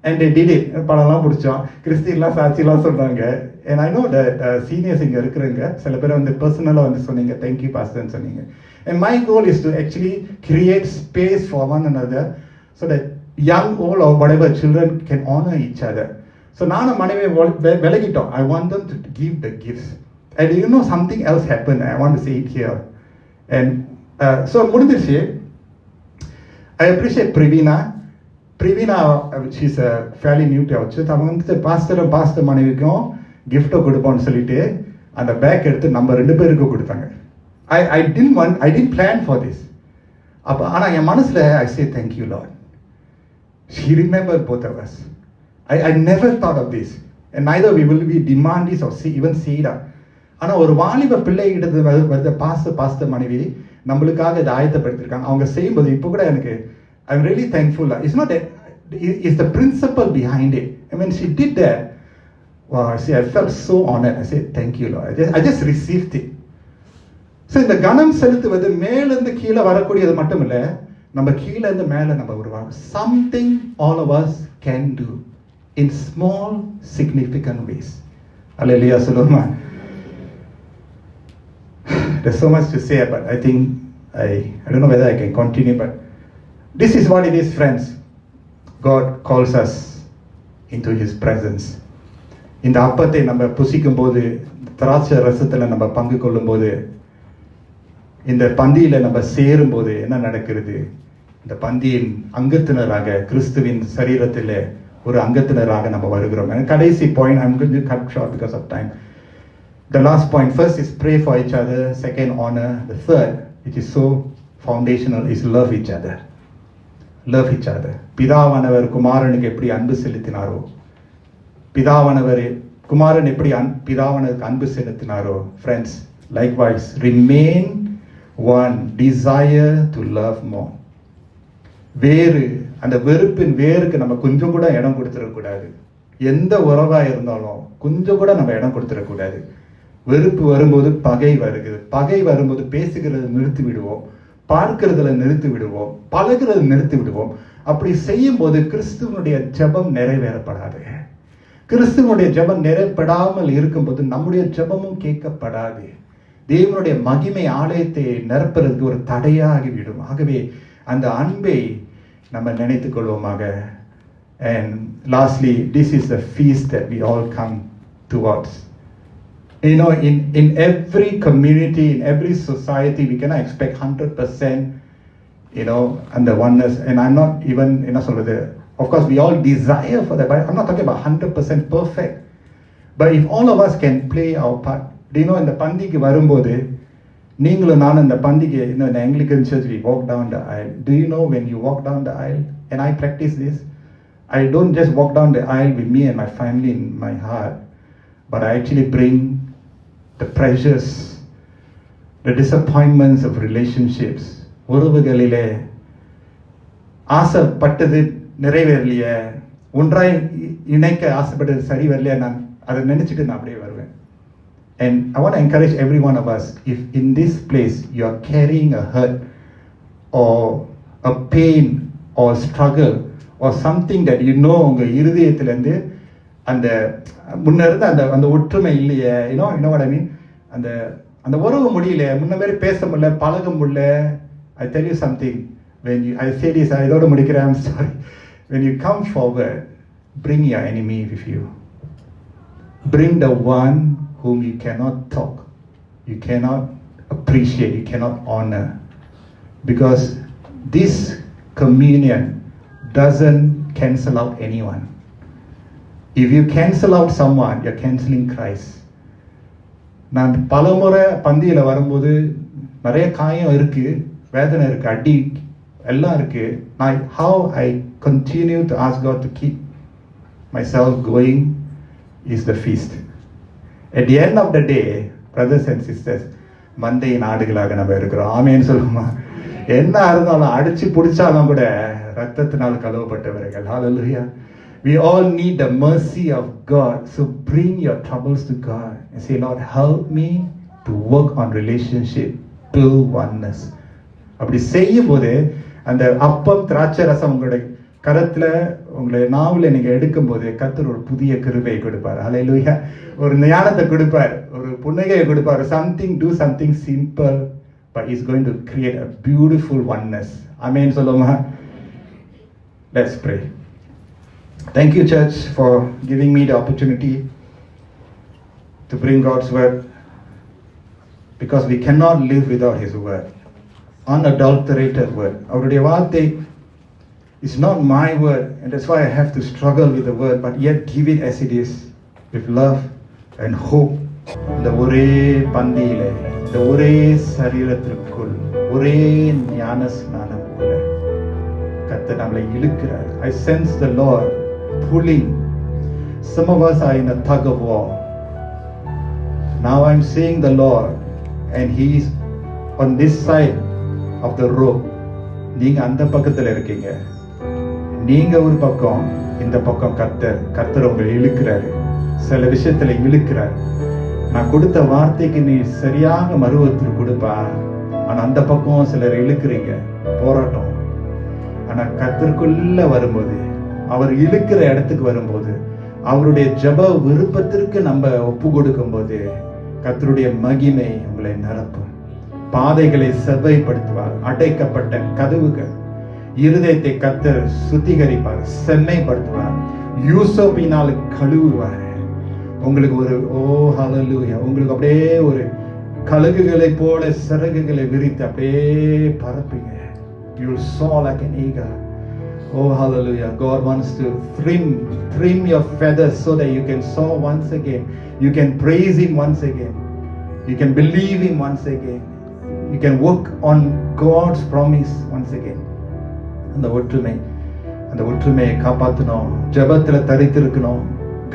and they did it. படம்லாம் பிடிச்சோம், கிறிஸ்டின்லாம் சாட்சிலாம் சொல்றாங்க. and I know that seniors இங்க இருக்கிறவங்க சில பேர் வந்து பர்சனலா வந்து சொன்னீங்க, thank you pastor ன்னு சொன்னீங்க. and my goal is to actually create space for one another so that young, old or whatever children can honor each other. So நானும் மனைவி விலகிட்டோம். I want them to give the gifts. And something else happened. I want to say it here. And so முடிஞ்சிருச்சு. I appreciate Privina. She's fairly new to our church. அவங்க வந்து pastor மனைவிக்கும் gift கொடுப்போம்னு சொல்லிட்டு அந்த back எடுத்து நம்ம 2 பேருக்கு கொடுத்தாங்க. I didn't plan for this. அப்ப ஆனா என் மனசுல I say thank you Lord. She remembered both of us. I never thought of this, and neither we will be demand this or even say it. ஆனா ஒரு வாலிப பிள்ளைகிட்ட வருது pastor மனைவி நம்மளுக்காக இதை ஆயத்தப்படுத்திருக்காங்க. அவங்க செய்யும்போது இப்போ கூட எனக்கு I'm really thankful. It's not that, it's the principle behind it. And when she did that, wow, I felt so honored. I said thank you Lord. I just received it. So இந்த கனம் செலுத்துவது மேலிருந்து கீழே வரக்கூடியது மட்டும் இல்ல, நம்ம கீழே இருந்து மேல நம்ம உருவாங்க. Something all of us can do in small significant ways. Hallelujah, சொல்லுமா. There's so much to say, but I think I don't know whether I can continue, but this is what it is, friends. God calls us into his presence. இந்த அப்பத்தை நம்ம புசிக்கும் போது, திராட்சை ரசத்துல நம்ம பங்கு கொள்ளும் போது, இந்த பந்தியில நம்ம சேரும் போது என்ன நடக்கிறது? இந்த பந்தியின் அங்கத்தினராக கிறிஸ்துவின் சரீரத்தில் ஒரு அங்கத்தினராக நம்ம வருகிறோம். கடைசி point, I'm going to cut short because of time. The last point, first is pray for each other, second honor, the third, which is so foundational, is love each other. Love each other. பிதாவானவர் குமாரனுக்கு எப்படி அன்பு செலுத்தினாரோ, பிதாவானவர் குமாரன் எப்படி பிதாவானவருக்கு அன்பு செலுத்தினாரோ, friends, likewise remain one, desire to love more. வேறு, அந்த வெறுப்பின் வேருக்கு நம்ம கொஞ்சம் கூட இடம் கொடுத்துடக்கூடாது. எந்த உறவா இருந்தாலும் கொஞ்சம் கூட நம்ம இடம் கொடுத்துடக்கூடாது. வெறுப்பு வரும்போது பகை வருகிறது, பகை வரும்போது பேசுகிறது நிறுத்தி விடுவோம், பார்க்கிறதுல நிறுத்தி விடுவோம், பழகிறது நிறுத்தி விடுவோம். அப்படி செய்யும் போது கிறிஸ்துவனுடைய ஜெபம் நிறைவேறப்படாது. கிறிஸ்துவனுடைய ஜெபம் நிறைவேறாமல் இருக்கும்போது நம்முடைய ஜெபமும் கேட்கப்படாது. தேவனுடைய மகிமை ஆலயத்தை நிரப்புறதுக்கு ஒரு தடையாகிவிடும். ஆகவே அந்த அன்பை நம்ம நினைத்துக் கொள்வோமாக. And lastly, this is the feast that we all come towards. You know, in every community, in every society, we cannot expect 100%, you know, and the oneness. And I'm not even, you know, sort of the, of course, we all desire for that, but I'm not talking about 100% perfect. But if all of us can play our part, do you know, in the பந்திக்கு வரும்போது நீங்களும் நானும் இந்த பந்திக்கு, you know, in the Anglican church we walk down the aisle. Do you know when you walk down the aisle, and I practice this, I don't just walk down the aisle with me and my family in my heart, but I actually bring the pressures, the disappointments of relationships. உறவுகளிலே ஆசைப்பட்டது நிறைவேறலையே, ஒன்றாய் இணைக்க ஆசைப்பட்டது சரி வரலையா, நான் அதை நினைச்சிட்டு நான் அப்படியே வருவேன். And I want to encourage every one of us, if in this place you are carrying a hurt or a pain or struggle or something that you know உங்க இருதயத்திலிருந்து அந்த முன்ன இருந்த அந்த ஒற்றுமை இல்லையே, you know what I mean, அந்த உறவு முடியல, முன்ன மாதிரி பேச முடியல, பழக முடியல. I tell you something, when you, I say this, இதோட முடிக்கிறேன், I'm sorry. When you come forward, bring your enemy with you. Bring the one whom you cannot talk, you cannot appreciate, you cannot honor. Because this communion doesn't cancel out anyone. If you cancel out someone, you're canceling Christ. நான் பலமுறை பந்தியில் வரும்போது நிறைய காயம் இருக்கு, வேதனை இருக்கு, அடி எல்லாம் இருக்கு. How I continue to ask God to keep myself going is the feast. At the end of the day, brothers and sisters, மந்தையின் ஆடுகளாக நம்ம இருக்கிறோம். ஆமேன்னு சொல்லுமா? என்ன இருந்தாலும் அடிச்சு பிடிச்சாலும் கூட ரத்தத்தினால் கழுவப்பட்டவர்கள். Hallelujah. We all need the mercy of God. So bring your troubles to God and say, Lord, help me to work on relationship, build oneness. அப்படி செய்யும் போது அந்த அப்பம் திராட்சை ரசம் உங்களுடைய கரத்துல உங்களை நாவல நீங்க எடுக்கும் போது கர்த்தர் ஒரு புதிய கிருபையை கொடுப்பார். ஹல்லேலூயா. ஒரு ஞானத்தை கொடுப்பார், ஒரு புன்னகையை கொடுப்பார். do something simple, but he's going to create a beautiful oneness. Amen சொல்லுமா? Let's pray. Thank you, church, for giving me the opportunity to bring God's word, because we cannot live without his word, unadulterated word. அவருடைய வார்த்தை is not my word, and that's why I have to struggle with the word, but yet give it as it is, with love and hope. இந்த ஒரே பந்தியிலே, இந்த ஒரே சரீரத்திற்குள், ஒரே ஞான ஸ்நானம் போல கர்த்தர் நம்மளை இழுக்கிறார். I sense the Lord pulling. Some of us are in a tug of war. Now I'm seeing the Lord, and he is on this side of the rope. நீங்க அந்த பக்கத்துல இருக்கீங்க, நீங்க ஒரு பக்கம், இந்த பக்கம் கர்த்தர் உங்களை இழுக்கிறாரு, சில விஷயத்துல இழுக்கிறார். நான் கொடுத்த வார்த்தைக்கு நீ சரியாக மறுவத்து கொடுப்பா, ஆனா அந்த பக்கம் சிலர் இழுக்கிறீங்க, போராட்டம். ஆனா கர்த்தருக்குள்ள வரும்போது, அவர் இழுக்கிற இடத்துக்கு வரும்போது, அவருடைய ஜெப விருப்பத்திற்கு நம்ம ஒப்பு கொடுக்கும் போது கர்த்தருடைய மகிமை உங்களை நிரப்பும். பாதைகளை செவ்வாய்ப்படுத்துவார். அடைக்கப்பட்ட கதவுகள், இருதயத்தை கர்த்தர் சுத்திகரிப்பார், செம்மைப்படுத்துவார், யூசோப்பினால் கழுவுவார். உங்களுக்கு ஒரு ஹல்லேலூயா, உங்களுக்கு அப்படியே ஒரு கழுகுகளை போல சிறகுகளை விரித்து அப்படியே பறப்பீங்க. You soar like an eagle. Oh, hallelujah. God wants to trim your feathers so that you can soar once again. You can praise Him once again. You can believe Him once again. You can work on God's promise once again. அந்த ஒற்றுமையை காப்பாற்றணும், ஜெபத்துல தரித்திருக்கணும்,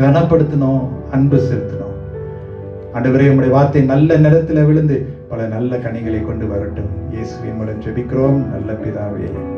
கனப்படுத்தணும், அன்பு செலுத்தணும். ஆண்டவரே, உம்முடைய வார்த்தை நல்ல நிலத்துல விழுந்து பல நல்ல கனிகளை கொண்டு வரட்டும். இயேசுவின் மூலம் ஜெபிக்கிறோம் நல்ல பிதாவே.